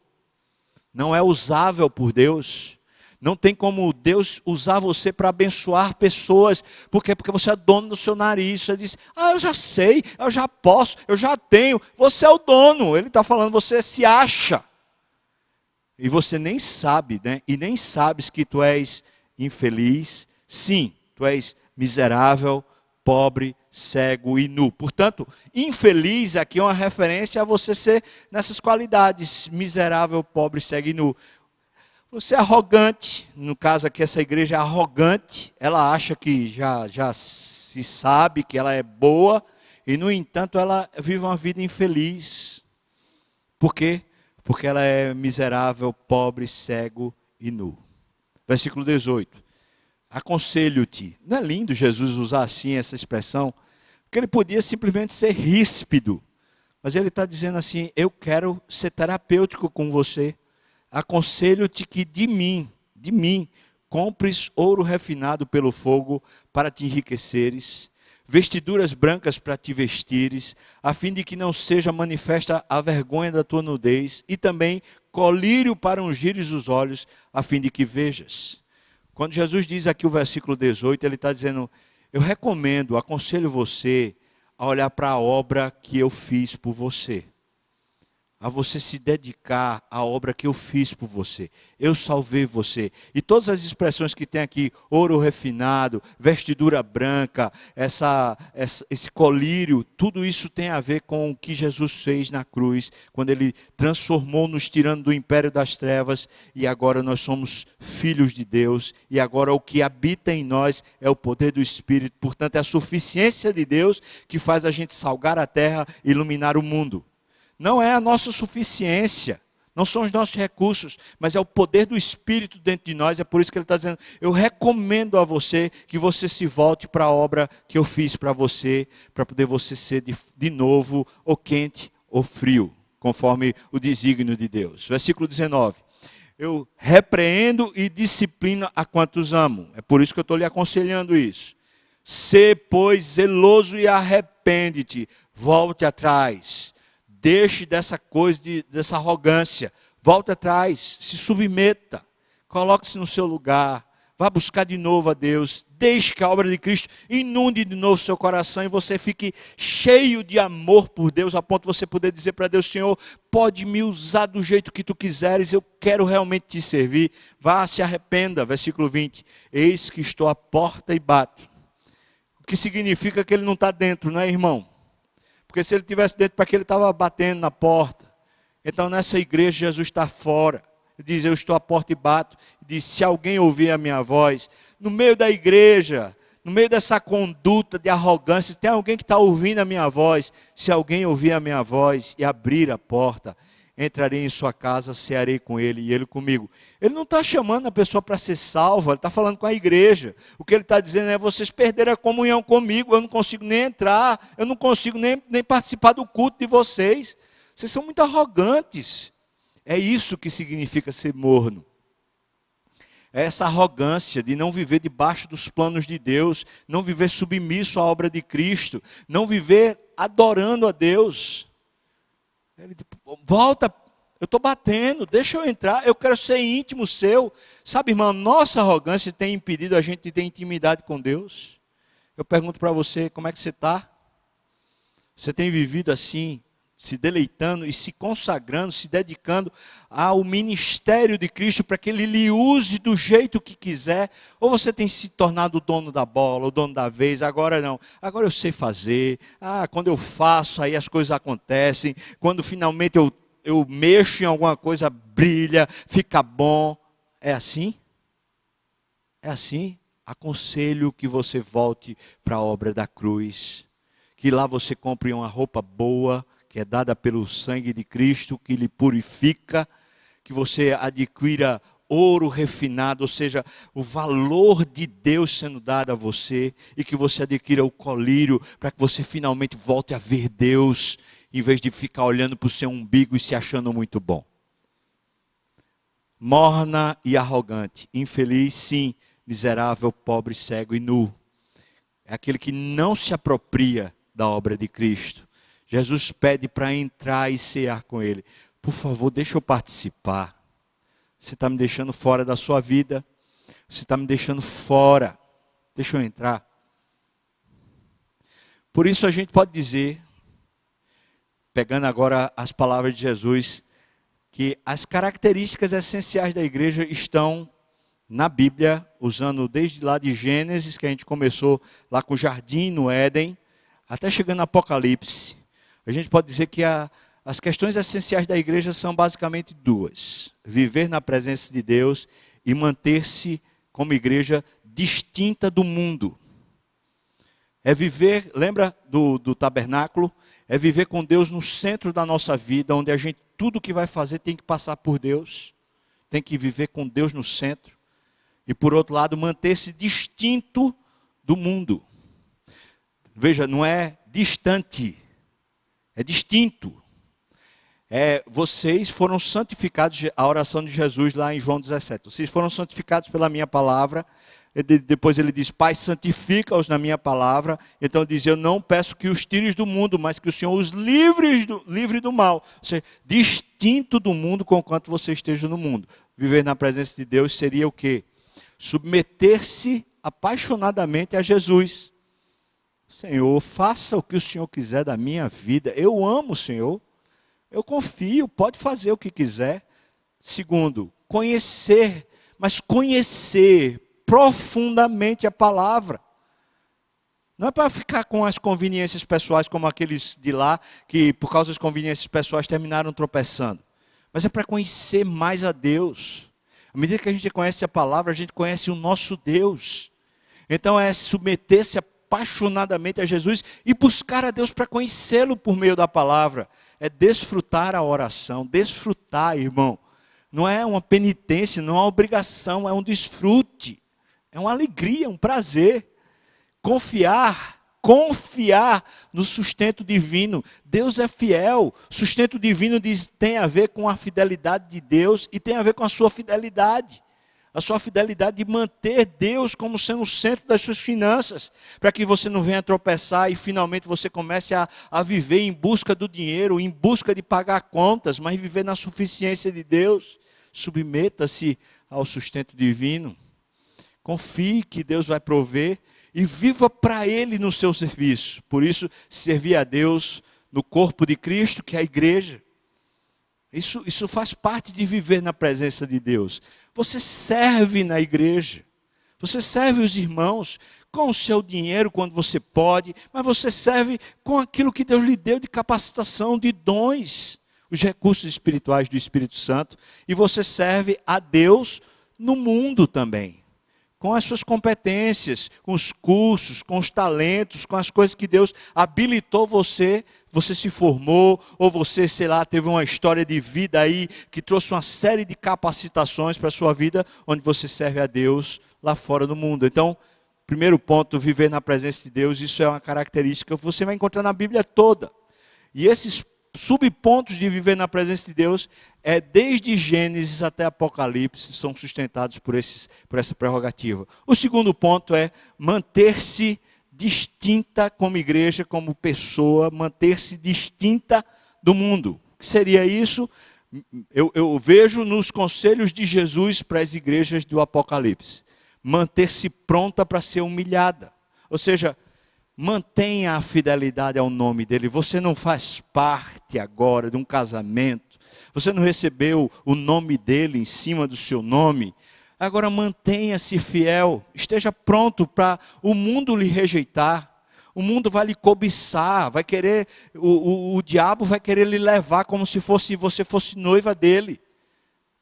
Não é usável por Deus. Não tem como Deus usar você para abençoar pessoas. Por quê? Porque você é dono do seu nariz. Você diz, eu já sei, eu já posso, eu já tenho. Você é o dono. Ele está falando, você se acha. e você nem sabe, né? E nem sabes que tu és infeliz. Sim, tu és miserável, pobre, cego e nu. Portanto, infeliz aqui é uma referência a você ser nessas qualidades: miserável, pobre, cego e nu. Você é arrogante, no caso aqui essa igreja é arrogante, ela acha que já se sabe que ela é boa, e no entanto ela vive uma vida infeliz. Por quê? Porque ela é miserável, pobre, cego e nu. Versículo 18. Aconselho-te. Não é lindo Jesus usar assim essa expressão? Porque ele podia simplesmente ser ríspido. Mas ele está dizendo assim: eu quero ser terapêutico com você. Aconselho-te que de mim, compres ouro refinado pelo fogo para te enriqueceres, vestiduras brancas para te vestires, a fim de que não seja manifesta a vergonha da tua nudez, e também colírio para ungires os olhos, a fim de que vejas. Quando Jesus diz aqui o versículo 18, ele está dizendo: eu recomendo, aconselho você a olhar para a obra que eu fiz por você. A você se dedicar à obra que eu fiz por você. Eu salvei você. E todas as expressões que tem aqui: ouro refinado, vestidura branca, esse colírio, tudo isso tem a ver com o que Jesus fez na cruz, quando ele transformou, nos tirando do império das trevas, e agora nós somos filhos de Deus, e agora o que habita em nós é o poder do Espírito. Portanto, é a suficiência de Deus que faz a gente salgar a terra e iluminar o mundo. Não é a nossa suficiência, não são os nossos recursos, mas é o poder do Espírito dentro de nós. É por isso que ele está dizendo: eu recomendo a você que você se volte para a obra que eu fiz para você, para poder você ser de novo ou quente ou frio, conforme o desígnio de Deus. Versículo 19. Eu repreendo e disciplino a quantos amo. É por isso que eu estou lhe aconselhando isso. Sê, pois, zeloso e arrepende-te, volte atrás. Deixe dessa coisa, dessa arrogância. Volte atrás, se submeta. Coloque-se no seu lugar. Vá buscar de novo a Deus. Deixe que a obra de Cristo inunde de novo o seu coração e você fique cheio de amor por Deus, a ponto de você poder dizer para Deus: Senhor, pode me usar do jeito que tu quiseres, eu quero realmente te servir. Vá, se arrependa. Versículo 20. Eis que estou à porta e bato. O que significa que ele não está dentro, não é, irmão? Porque se ele estivesse dentro, para que ele estava batendo na porta? Então nessa igreja Jesus está fora. Ele diz: eu estou à porta e bato. Ele diz: se alguém ouvir a minha voz, no meio da igreja, no meio dessa conduta de arrogância, tem alguém que está ouvindo a minha voz. Se alguém ouvir a minha voz e abrir a porta, entrarei em sua casa, cearei com ele e ele comigo. Ele não está chamando a pessoa para ser salva, ele está falando com a igreja. O que ele está dizendo é: vocês perderam a comunhão comigo, eu não consigo nem entrar, eu não consigo nem participar do culto de vocês. Vocês são muito arrogantes. É isso que significa ser morno. É essa arrogância de não viver debaixo dos planos de Deus, não viver submisso à obra de Cristo, não viver adorando a Deus. Ele diz: volta, eu estou batendo, deixa eu entrar, eu quero ser íntimo seu. Sabe, irmão, nossa arrogância tem impedido a gente de ter intimidade com Deus. Eu pergunto para você: como é que você está? Você tem vivido assim, se deleitando e se consagrando, se dedicando ao ministério de Cristo para que Ele lhe use do jeito que quiser? Ou você tem se tornado o dono da bola, o dono da vez? Agora não, agora eu sei fazer. Quando eu faço, aí as coisas acontecem. Quando finalmente eu mexo em alguma coisa, brilha, fica bom. É assim? É assim? Aconselho que você volte para a obra da cruz. Que lá você compre uma roupa boa, que é dada pelo sangue de Cristo, que lhe purifica. Que você adquira ouro refinado, ou seja, o valor de Deus sendo dado a você. E que você adquira o colírio, para que você finalmente volte a ver Deus, em vez de ficar olhando para o seu umbigo e se achando muito bom. Morna e arrogante, infeliz, sim, miserável, pobre, cego e nu. É aquele que não se apropria da obra de Cristo. Jesus pede para entrar e cear com Ele. Por favor, deixa eu participar. Você está me deixando fora da sua vida. Você está me deixando fora. Deixa eu entrar. Por isso a gente pode dizer, pegando agora as palavras de Jesus, que as características essenciais da igreja estão na Bíblia, usando desde lá de Gênesis, que a gente começou lá com o jardim no Éden, até chegando no Apocalipse. A gente pode dizer que as questões essenciais da igreja são basicamente duas: viver na presença de Deus e manter-se como igreja distinta do mundo. É viver, lembra do tabernáculo? É viver com Deus no centro da nossa vida, onde a gente, tudo que vai fazer tem que passar por Deus. Tem que viver com Deus no centro. E por outro lado, manter-se distinto do mundo. Veja, não é distante, é distinto. Vocês foram santificados, a oração de Jesus lá em João 17. Vocês foram santificados pela minha palavra. Depois ele diz: Pai, santifica-os na minha palavra. Então ele diz: eu não peço que os tires do mundo, mas que o Senhor os livre do mal. Ou seja, distinto do mundo conquanto você esteja no mundo. Viver na presença de Deus seria o quê? Submeter-se apaixonadamente a Jesus. Senhor, faça o que o Senhor quiser da minha vida. Eu amo o Senhor. Eu confio, pode fazer o que quiser. Segundo, conhecer, mas conhecer profundamente a palavra. Não é para ficar com as conveniências pessoais como aqueles de lá, que por causa das conveniências pessoais terminaram tropeçando. Mas é para conhecer mais a Deus. À medida que a gente conhece a palavra, a gente conhece o nosso Deus. Então é submeter-se apaixonadamente a Jesus e buscar a Deus para conhecê-lo por meio da palavra. É desfrutar a oração, desfrutar, irmão. Não é uma penitência, não é uma obrigação, é um desfrute. É uma alegria, um prazer. Confiar no sustento divino. Deus é fiel. Sustento divino tem a ver com a fidelidade de Deus e tem a ver com a sua fidelidade. A sua fidelidade de manter Deus como sendo o centro das suas finanças, para que você não venha tropeçar e finalmente você comece a viver em busca do dinheiro, em busca de pagar contas, mas viver na suficiência de Deus. Submeta-se ao sustento divino. Confie que Deus vai prover e viva para Ele no seu serviço. Por isso, servir a Deus no corpo de Cristo, que é a igreja. Isso faz parte de viver na presença de Deus. Você serve na igreja. Você serve os irmãos com o seu dinheiro quando você pode, mas você serve com aquilo que Deus lhe deu de capacitação, de dons, os recursos espirituais do Espírito Santo, e você serve a Deus no mundo também, com as suas competências, com os cursos, com os talentos, com as coisas que Deus habilitou você se formou, ou você, sei lá, teve uma história de vida aí, que trouxe uma série de capacitações para a sua vida, onde você serve a Deus lá fora do mundo. Então, primeiro ponto, viver na presença de Deus, isso é uma característica que você vai encontrar na Bíblia toda. E esses subpontos de viver na presença de Deus, desde Gênesis até Apocalipse, são sustentados por essa prerrogativa. O segundo ponto é manter-se distinta como igreja, como pessoa, manter-se distinta do mundo. O que seria isso? Eu vejo nos conselhos de Jesus para as igrejas do Apocalipse. Manter-se pronta para ser humilhada. Ou seja, mantenha a fidelidade ao nome dele. Você não faz parte agora de um casamento. Você não recebeu o nome dele em cima do seu nome. Agora mantenha-se fiel. Esteja pronto para o mundo lhe rejeitar. O mundo vai lhe cobiçar. Vai querer, o diabo vai querer lhe levar como se você fosse noiva dele.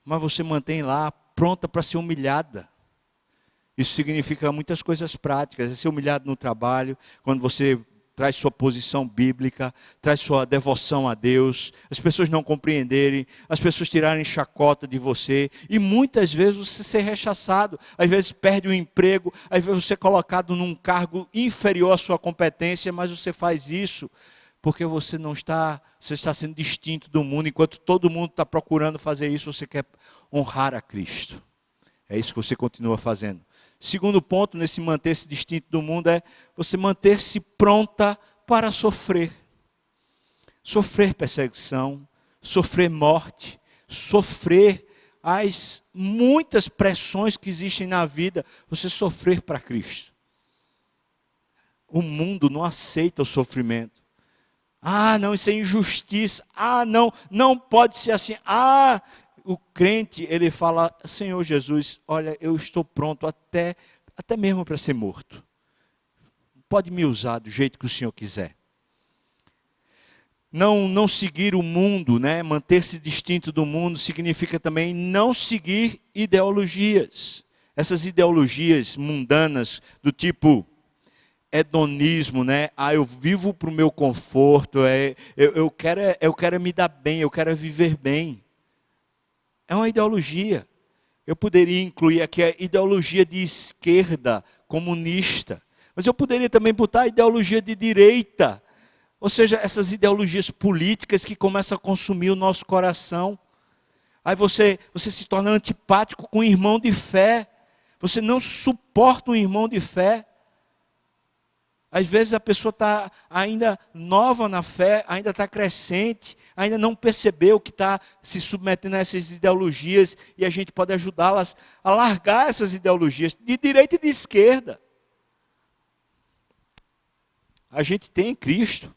Mas você mantém lá, pronta para ser humilhada. Isso significa muitas coisas práticas. É ser humilhado no trabalho, quando você traz sua posição bíblica, traz sua devoção a Deus, as pessoas não compreenderem, as pessoas tirarem chacota de você, e muitas vezes você ser rechaçado, às vezes perde o emprego, às vezes você é colocado num cargo inferior à sua competência, mas você faz isso porque você está sendo distinto do mundo, enquanto todo mundo está procurando fazer isso, você quer honrar a Cristo. É isso que você continua fazendo. Segundo ponto, nesse manter-se distinto do mundo, é você manter-se pronta para sofrer. Sofrer perseguição, sofrer morte, sofrer as muitas pressões que existem na vida, você sofrer para Cristo. O mundo não aceita o sofrimento. Ah, não, isso é injustiça. Ah, não, não pode ser assim. Ah, o crente, ele fala, Senhor Jesus, olha, eu estou pronto até mesmo para ser morto. Pode me usar do jeito que o Senhor quiser. Não seguir o mundo, né? Manter-se distinto do mundo significa também não seguir ideologias. Essas ideologias mundanas do tipo hedonismo, né? Ah, eu vivo para o meu conforto, eu quero me dar bem, eu quero viver bem. É uma ideologia. Eu poderia incluir aqui a ideologia de esquerda, comunista. Mas eu poderia também botar a ideologia de direita. Ou seja, essas ideologias políticas que começam a consumir o nosso coração. Aí você se torna antipático com um irmão de fé. Você não suporta um irmão de fé. Às vezes a pessoa está ainda nova na fé, ainda está crescente, ainda não percebeu que está se submetendo a essas ideologias e a gente pode ajudá-las a largar essas ideologias de direita e de esquerda. A gente tem Cristo,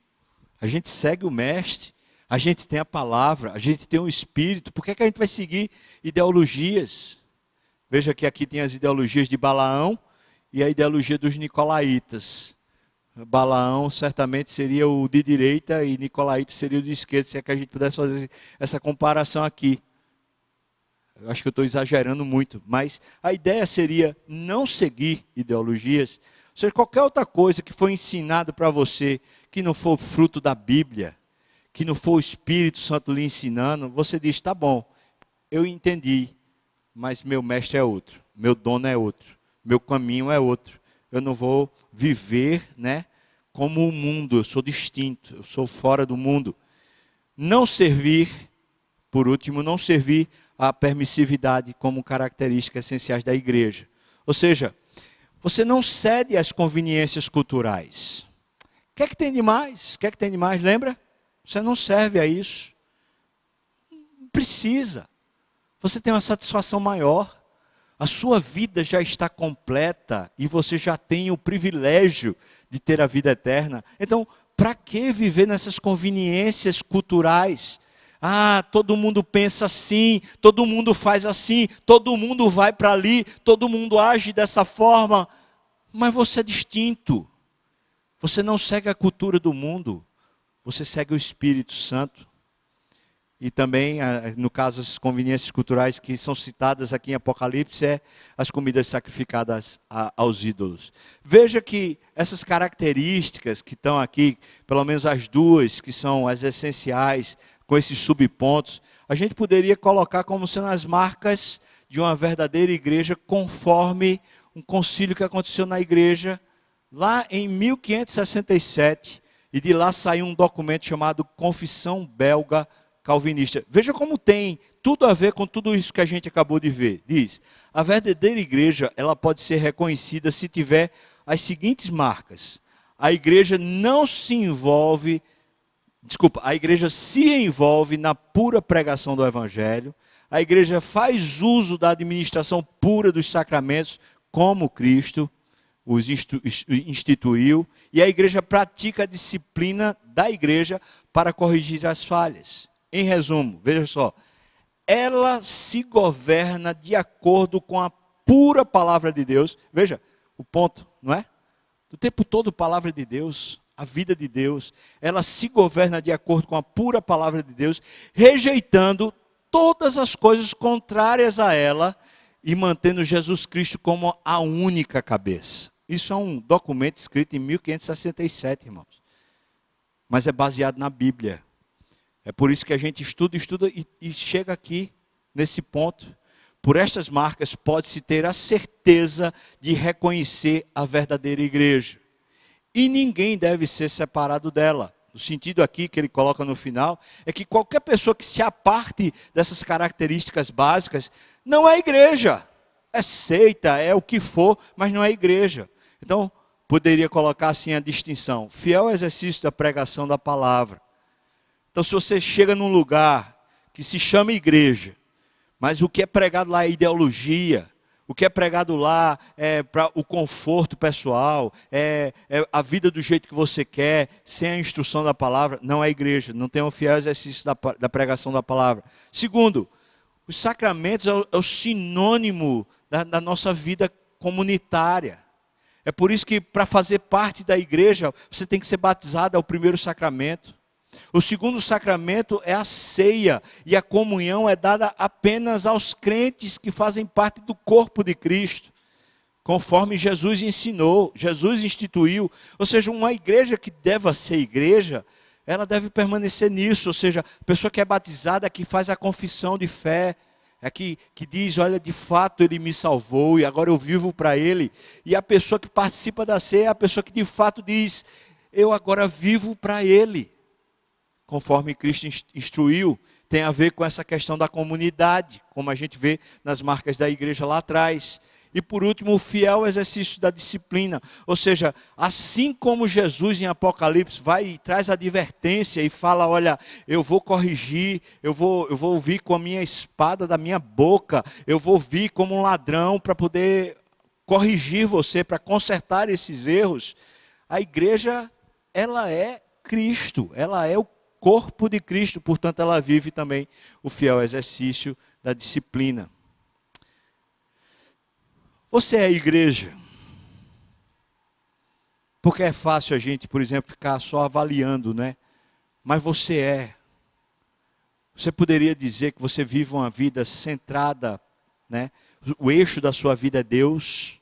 a gente segue o Mestre, a gente tem a palavra, a gente tem o Espírito. Por que a gente vai seguir ideologias? Veja que aqui tem as ideologias de Balaão e a ideologia dos nicolaítas. Balaão certamente seria o de direita e Nicolaíta seria o de esquerda, se é que a gente pudesse fazer essa comparação aqui. Eu acho que eu estou exagerando muito, mas a ideia seria não seguir ideologias. Ou seja, qualquer outra coisa que foi ensinada para você, que não for fruto da Bíblia, que não for o Espírito Santo lhe ensinando, você diz, tá bom, eu entendi, mas meu mestre é outro, meu dono é outro, meu caminho é outro. Eu não vou viver, né, como o mundo, eu sou distinto, eu sou fora do mundo. Não servir, por último, não servir a permissividade como características essenciais da igreja. Ou seja, você não cede às conveniências culturais. O que é que tem de mais? O que é que tem de mais? Lembra? Você não serve a isso. Não precisa. Você tem uma satisfação maior. A sua vida já está completa e você já tem o privilégio de ter a vida eterna. Então, para que viver nessas conveniências culturais? Ah, todo mundo pensa assim, todo mundo faz assim, todo mundo vai para ali, todo mundo age dessa forma. Mas você é distinto. Você não segue a cultura do mundo, você segue o Espírito Santo. E também, no caso, as conveniências culturais que são citadas aqui em Apocalipse, é as comidas sacrificadas aos ídolos. Veja que essas características que estão aqui, pelo menos as duas, que são as essenciais, com esses subpontos, a gente poderia colocar como sendo as marcas de uma verdadeira igreja, conforme um concílio que aconteceu na igreja, lá em 1567, e de lá saiu um documento chamado Confissão Belga Calvinista. Veja como tem tudo a ver com tudo isso que a gente acabou de ver. Diz, a verdadeira igreja, ela pode ser reconhecida se tiver as seguintes marcas. A igreja não se envolve, a igreja se envolve na pura pregação do evangelho. A igreja faz uso da administração pura dos sacramentos, como Cristo os instituiu. E a igreja pratica a disciplina da igreja para corrigir as falhas. Em resumo, veja só, ela se governa de acordo com a pura palavra de Deus. Veja, o ponto, não é? O tempo todo palavra de Deus, a vida de Deus, ela se governa de acordo com a pura palavra de Deus, rejeitando todas as coisas contrárias a ela e mantendo Jesus Cristo como a única cabeça. Isso é um documento escrito em 1567, irmãos. Mas é baseado na Bíblia. É por isso que a gente estuda e chega aqui, nesse ponto. Por estas marcas pode-se ter a certeza de reconhecer a verdadeira igreja. E ninguém deve ser separado dela. O sentido aqui que ele coloca no final é que qualquer pessoa que se aparte dessas características básicas não é igreja. É seita, é o que for, mas não é igreja. Então, poderia colocar assim a distinção. Fiel ao exercício da pregação da palavra. Então, se você chega num lugar que se chama igreja, mas o que é pregado lá é ideologia, O que é pregado lá é para o conforto pessoal, é a vida do jeito que você quer, sem a instrução da palavra. Não é igreja, não tem um fiel exercício da pregação da palavra. Segundo, os sacramentos é o sinônimo da nossa vida comunitária. É por isso que para fazer parte da igreja, você tem que ser batizado, é o primeiro sacramento. O segundo sacramento é a ceia, e a comunhão é dada apenas aos crentes que fazem parte do corpo de Cristo, conforme Jesus ensinou, Jesus instituiu. Ou seja, uma igreja que deva ser igreja, ela deve permanecer nisso. Ou seja, a pessoa que é batizada, que faz a confissão de fé, que diz, olha, de fato ele me salvou e agora eu vivo para ele. E a pessoa que participa da ceia é a pessoa que de fato diz, eu agora vivo para ele. Conforme Cristo instruiu, tem a ver com essa questão da comunidade, como a gente vê nas marcas da igreja lá atrás. E por último, o fiel exercício da disciplina. Ou seja, assim como Jesus em Apocalipse vai e traz advertência e fala, olha, eu vou corrigir, eu vou vir com a minha espada da minha boca, eu vou vir como um ladrão para poder corrigir você, para consertar esses erros. A igreja, ela é Cristo, ela é o corpo de Cristo, portanto ela vive também o fiel exercício da disciplina. Você é igreja? Porque é fácil a gente, por exemplo, ficar só avaliando, né? Mas você é. Você poderia dizer que você vive uma vida centrada, né? O eixo da sua vida é Deus.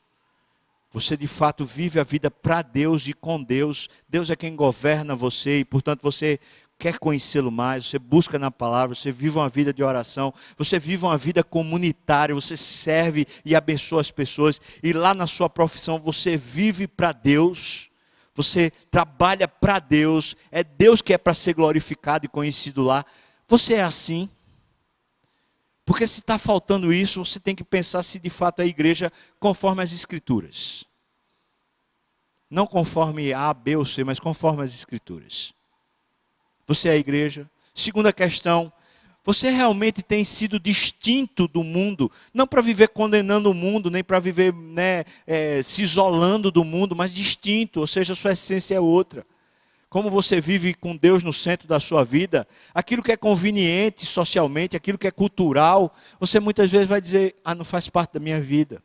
Você de fato vive a vida para Deus e com Deus. Deus é quem governa você e, portanto, você quer conhecê-lo mais, você busca na palavra, você vive uma vida de oração, você vive uma vida comunitária, você serve e abençoa as pessoas, e lá na sua profissão você vive para Deus, você trabalha para Deus, é Deus que é para ser glorificado e conhecido lá. Você é assim? Porque se está faltando isso, você tem que pensar se de fato é a igreja conforme as Escrituras. Não conforme A, B ou C, mas conforme as Escrituras. Você é a igreja? Segunda questão, você realmente tem sido distinto do mundo, não para viver condenando o mundo, nem para viver se isolando do mundo, mas distinto, ou seja, a sua essência é outra. Como você vive com Deus no centro da sua vida, aquilo que é conveniente socialmente, aquilo que é cultural, você muitas vezes vai dizer, não faz parte da minha vida.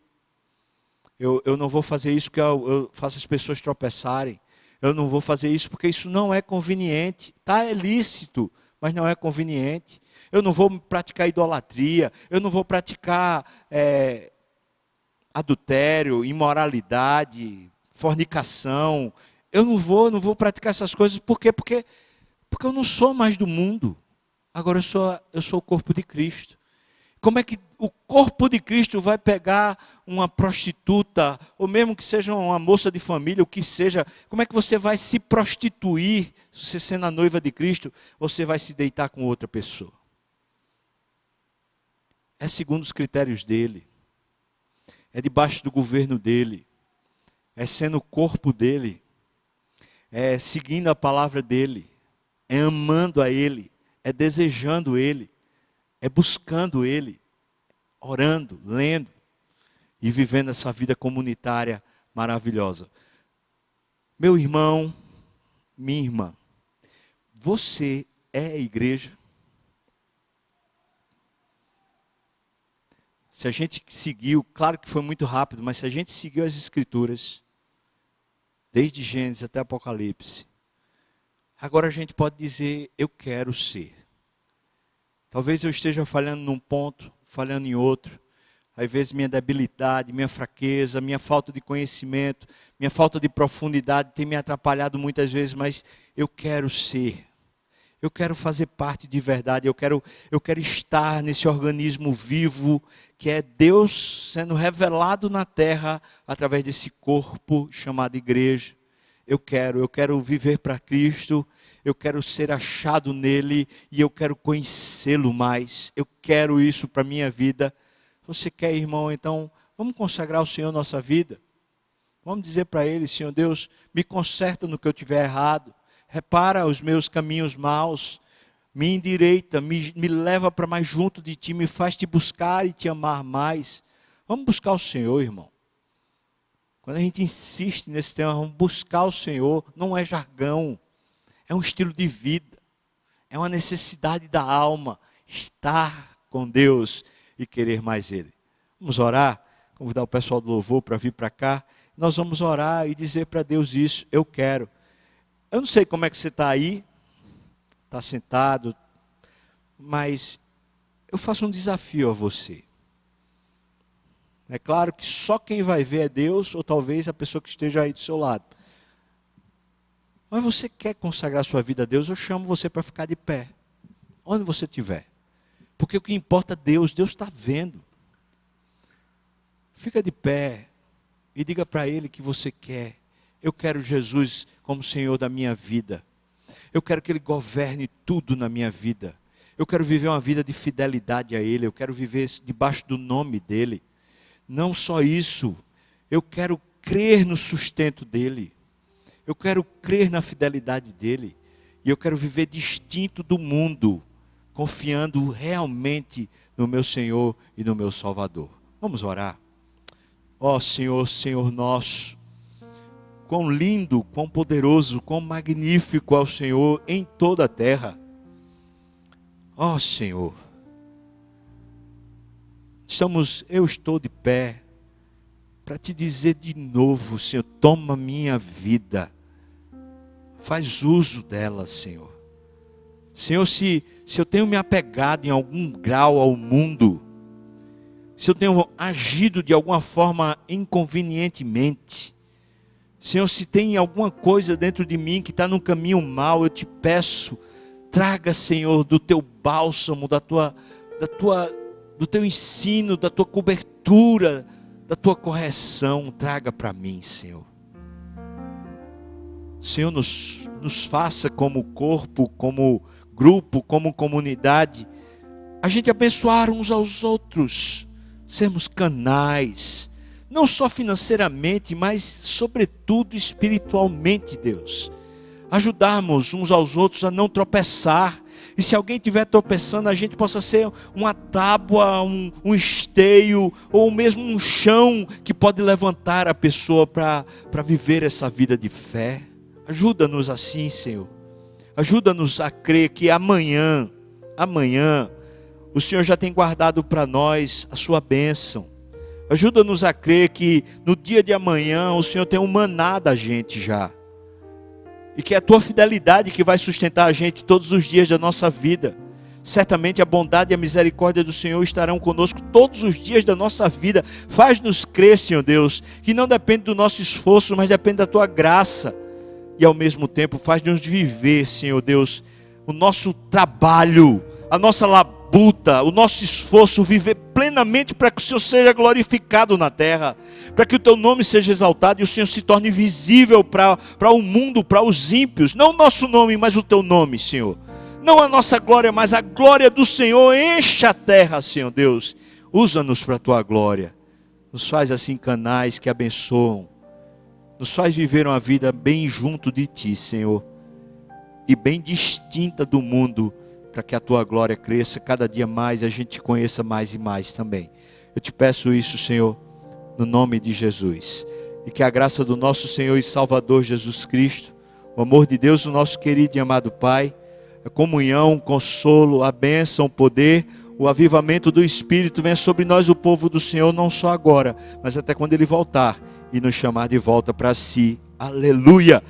Eu não vou fazer isso porque eu faço as pessoas tropeçarem. Eu não vou fazer isso porque isso não é conveniente. Tá, é lícito, mas não é conveniente. Eu não vou praticar idolatria. Eu não vou praticar adultério, imoralidade, fornicação. Eu não vou praticar essas coisas. Por quê? Porque eu não sou mais do mundo. Agora eu sou o corpo de Cristo. Como é que o corpo de Cristo vai pegar uma prostituta, ou mesmo que seja uma moça de família, o que seja, como é que você vai se prostituir, se você sendo a noiva de Cristo, você vai se deitar com outra pessoa? É segundo os critérios dele, é debaixo do governo dele, é sendo o corpo dele, é seguindo a palavra dele, é amando a ele, é desejando ele, é buscando ele, orando, lendo e vivendo essa vida comunitária maravilhosa. Meu irmão, minha irmã, você é a igreja? Se a gente seguiu, claro que foi muito rápido, mas se a gente seguiu as Escrituras, desde Gênesis até Apocalipse, agora a gente pode dizer, eu quero ser. Talvez eu esteja falhando num ponto, falhando em outro. Às vezes minha debilidade, minha fraqueza, minha falta de conhecimento, minha falta de profundidade tem me atrapalhado muitas vezes, mas eu quero ser. Eu quero fazer parte de verdade, eu quero estar nesse organismo vivo, que é Deus sendo revelado na terra, através desse corpo chamado igreja. Eu quero viver para Cristo, eu quero ser achado nele, e eu quero conhecê-lo mais. Eu quero isso para a minha vida. Você quer, irmão? Então, vamos consagrar ao Senhor nossa vida. Vamos dizer para Ele, Senhor Deus, me conserta no que eu tiver errado. Repara os meus caminhos maus, me endireita, me leva para mais junto de Ti, me faz Te buscar e Te amar mais. Vamos buscar o Senhor, irmão. Quando a gente insiste nesse tema, vamos buscar o Senhor, não é jargão, é um estilo de vida, é uma necessidade da alma, estar com Deus e querer mais Ele. Vamos orar, convidar o pessoal do louvor para vir para cá, nós vamos orar e dizer para Deus isso, eu quero. Eu não sei como é que você está aí, está sentado, mas eu faço um desafio a você. É claro que só quem vai ver é Deus, ou talvez a pessoa que esteja aí do seu lado. Mas você quer consagrar sua vida a Deus, eu chamo você para ficar de pé, onde você estiver. Porque o que importa é Deus está vendo. Fica de pé e diga para Ele que você quer. Eu quero Jesus como Senhor da minha vida. Eu quero que Ele governe tudo na minha vida. Eu quero viver uma vida de fidelidade a Ele. Eu quero viver debaixo do nome dEle. Não só isso, eu quero crer no sustento dEle. Eu quero crer na fidelidade dEle. E eu quero viver distinto do mundo, confiando realmente no meu Senhor e no meu Salvador. Vamos orar. Ó Senhor, Senhor nosso, quão lindo, quão poderoso, quão magnífico é o Senhor em toda a terra. Ó Senhor, eu estou de pé para te dizer de novo, Senhor, toma minha vida, faz uso dela, Senhor. Senhor, se eu tenho me apegado em algum grau ao mundo, se eu tenho agido de alguma forma inconvenientemente, Senhor, se tem alguma coisa dentro de mim que está num caminho mau, eu te peço, traga, Senhor, do teu bálsamo, do teu ensino, da tua cobertura, da tua correção, traga para mim, Senhor. Senhor, nos faça como corpo, como grupo, como comunidade, a gente abençoar uns aos outros, sermos canais, não só financeiramente, mas sobretudo espiritualmente, Deus. Ajudarmos uns aos outros a não tropeçar. E se alguém estiver tropeçando, a gente possa ser uma tábua, um esteio, ou mesmo um chão que pode levantar a pessoa para viver essa vida de fé. Ajuda-nos assim, Senhor. Ajuda-nos a crer que amanhã, o Senhor já tem guardado para nós a sua bênção. Ajuda-nos a crer que no dia de amanhã o Senhor tem um maná da gente já. E que é a tua fidelidade que vai sustentar a gente todos os dias da nossa vida. Certamente a bondade e a misericórdia do Senhor estarão conosco todos os dias da nossa vida. Faz-nos crer, Senhor Deus, que não depende do nosso esforço, mas depende da tua graça. E ao mesmo tempo faz-nos viver, Senhor Deus, o nosso trabalho, a nossa labuta, o nosso esforço, viver plenamente para que o Senhor seja glorificado na terra, para que o teu nome seja exaltado e o Senhor se torne visível para o mundo, para os ímpios. Não o nosso nome, mas o teu nome, Senhor. Não a nossa glória, mas a glória do Senhor. Encha a terra, Senhor Deus. Usa-nos para a tua glória. Nos faz assim canais que abençoam. Nos faz viver uma vida bem junto de ti, Senhor. E bem distinta do mundo, para que a tua glória cresça cada dia mais e a gente te conheça mais e mais também. Eu te peço isso, Senhor, no nome de Jesus. E que a graça do nosso Senhor e Salvador Jesus Cristo, o amor de Deus, o nosso querido e amado Pai, a comunhão, o consolo, a bênção, o poder, o avivamento do Espírito venha sobre nós, o povo do Senhor, não só agora, mas até quando Ele voltar e nos chamar de volta para si. Aleluia!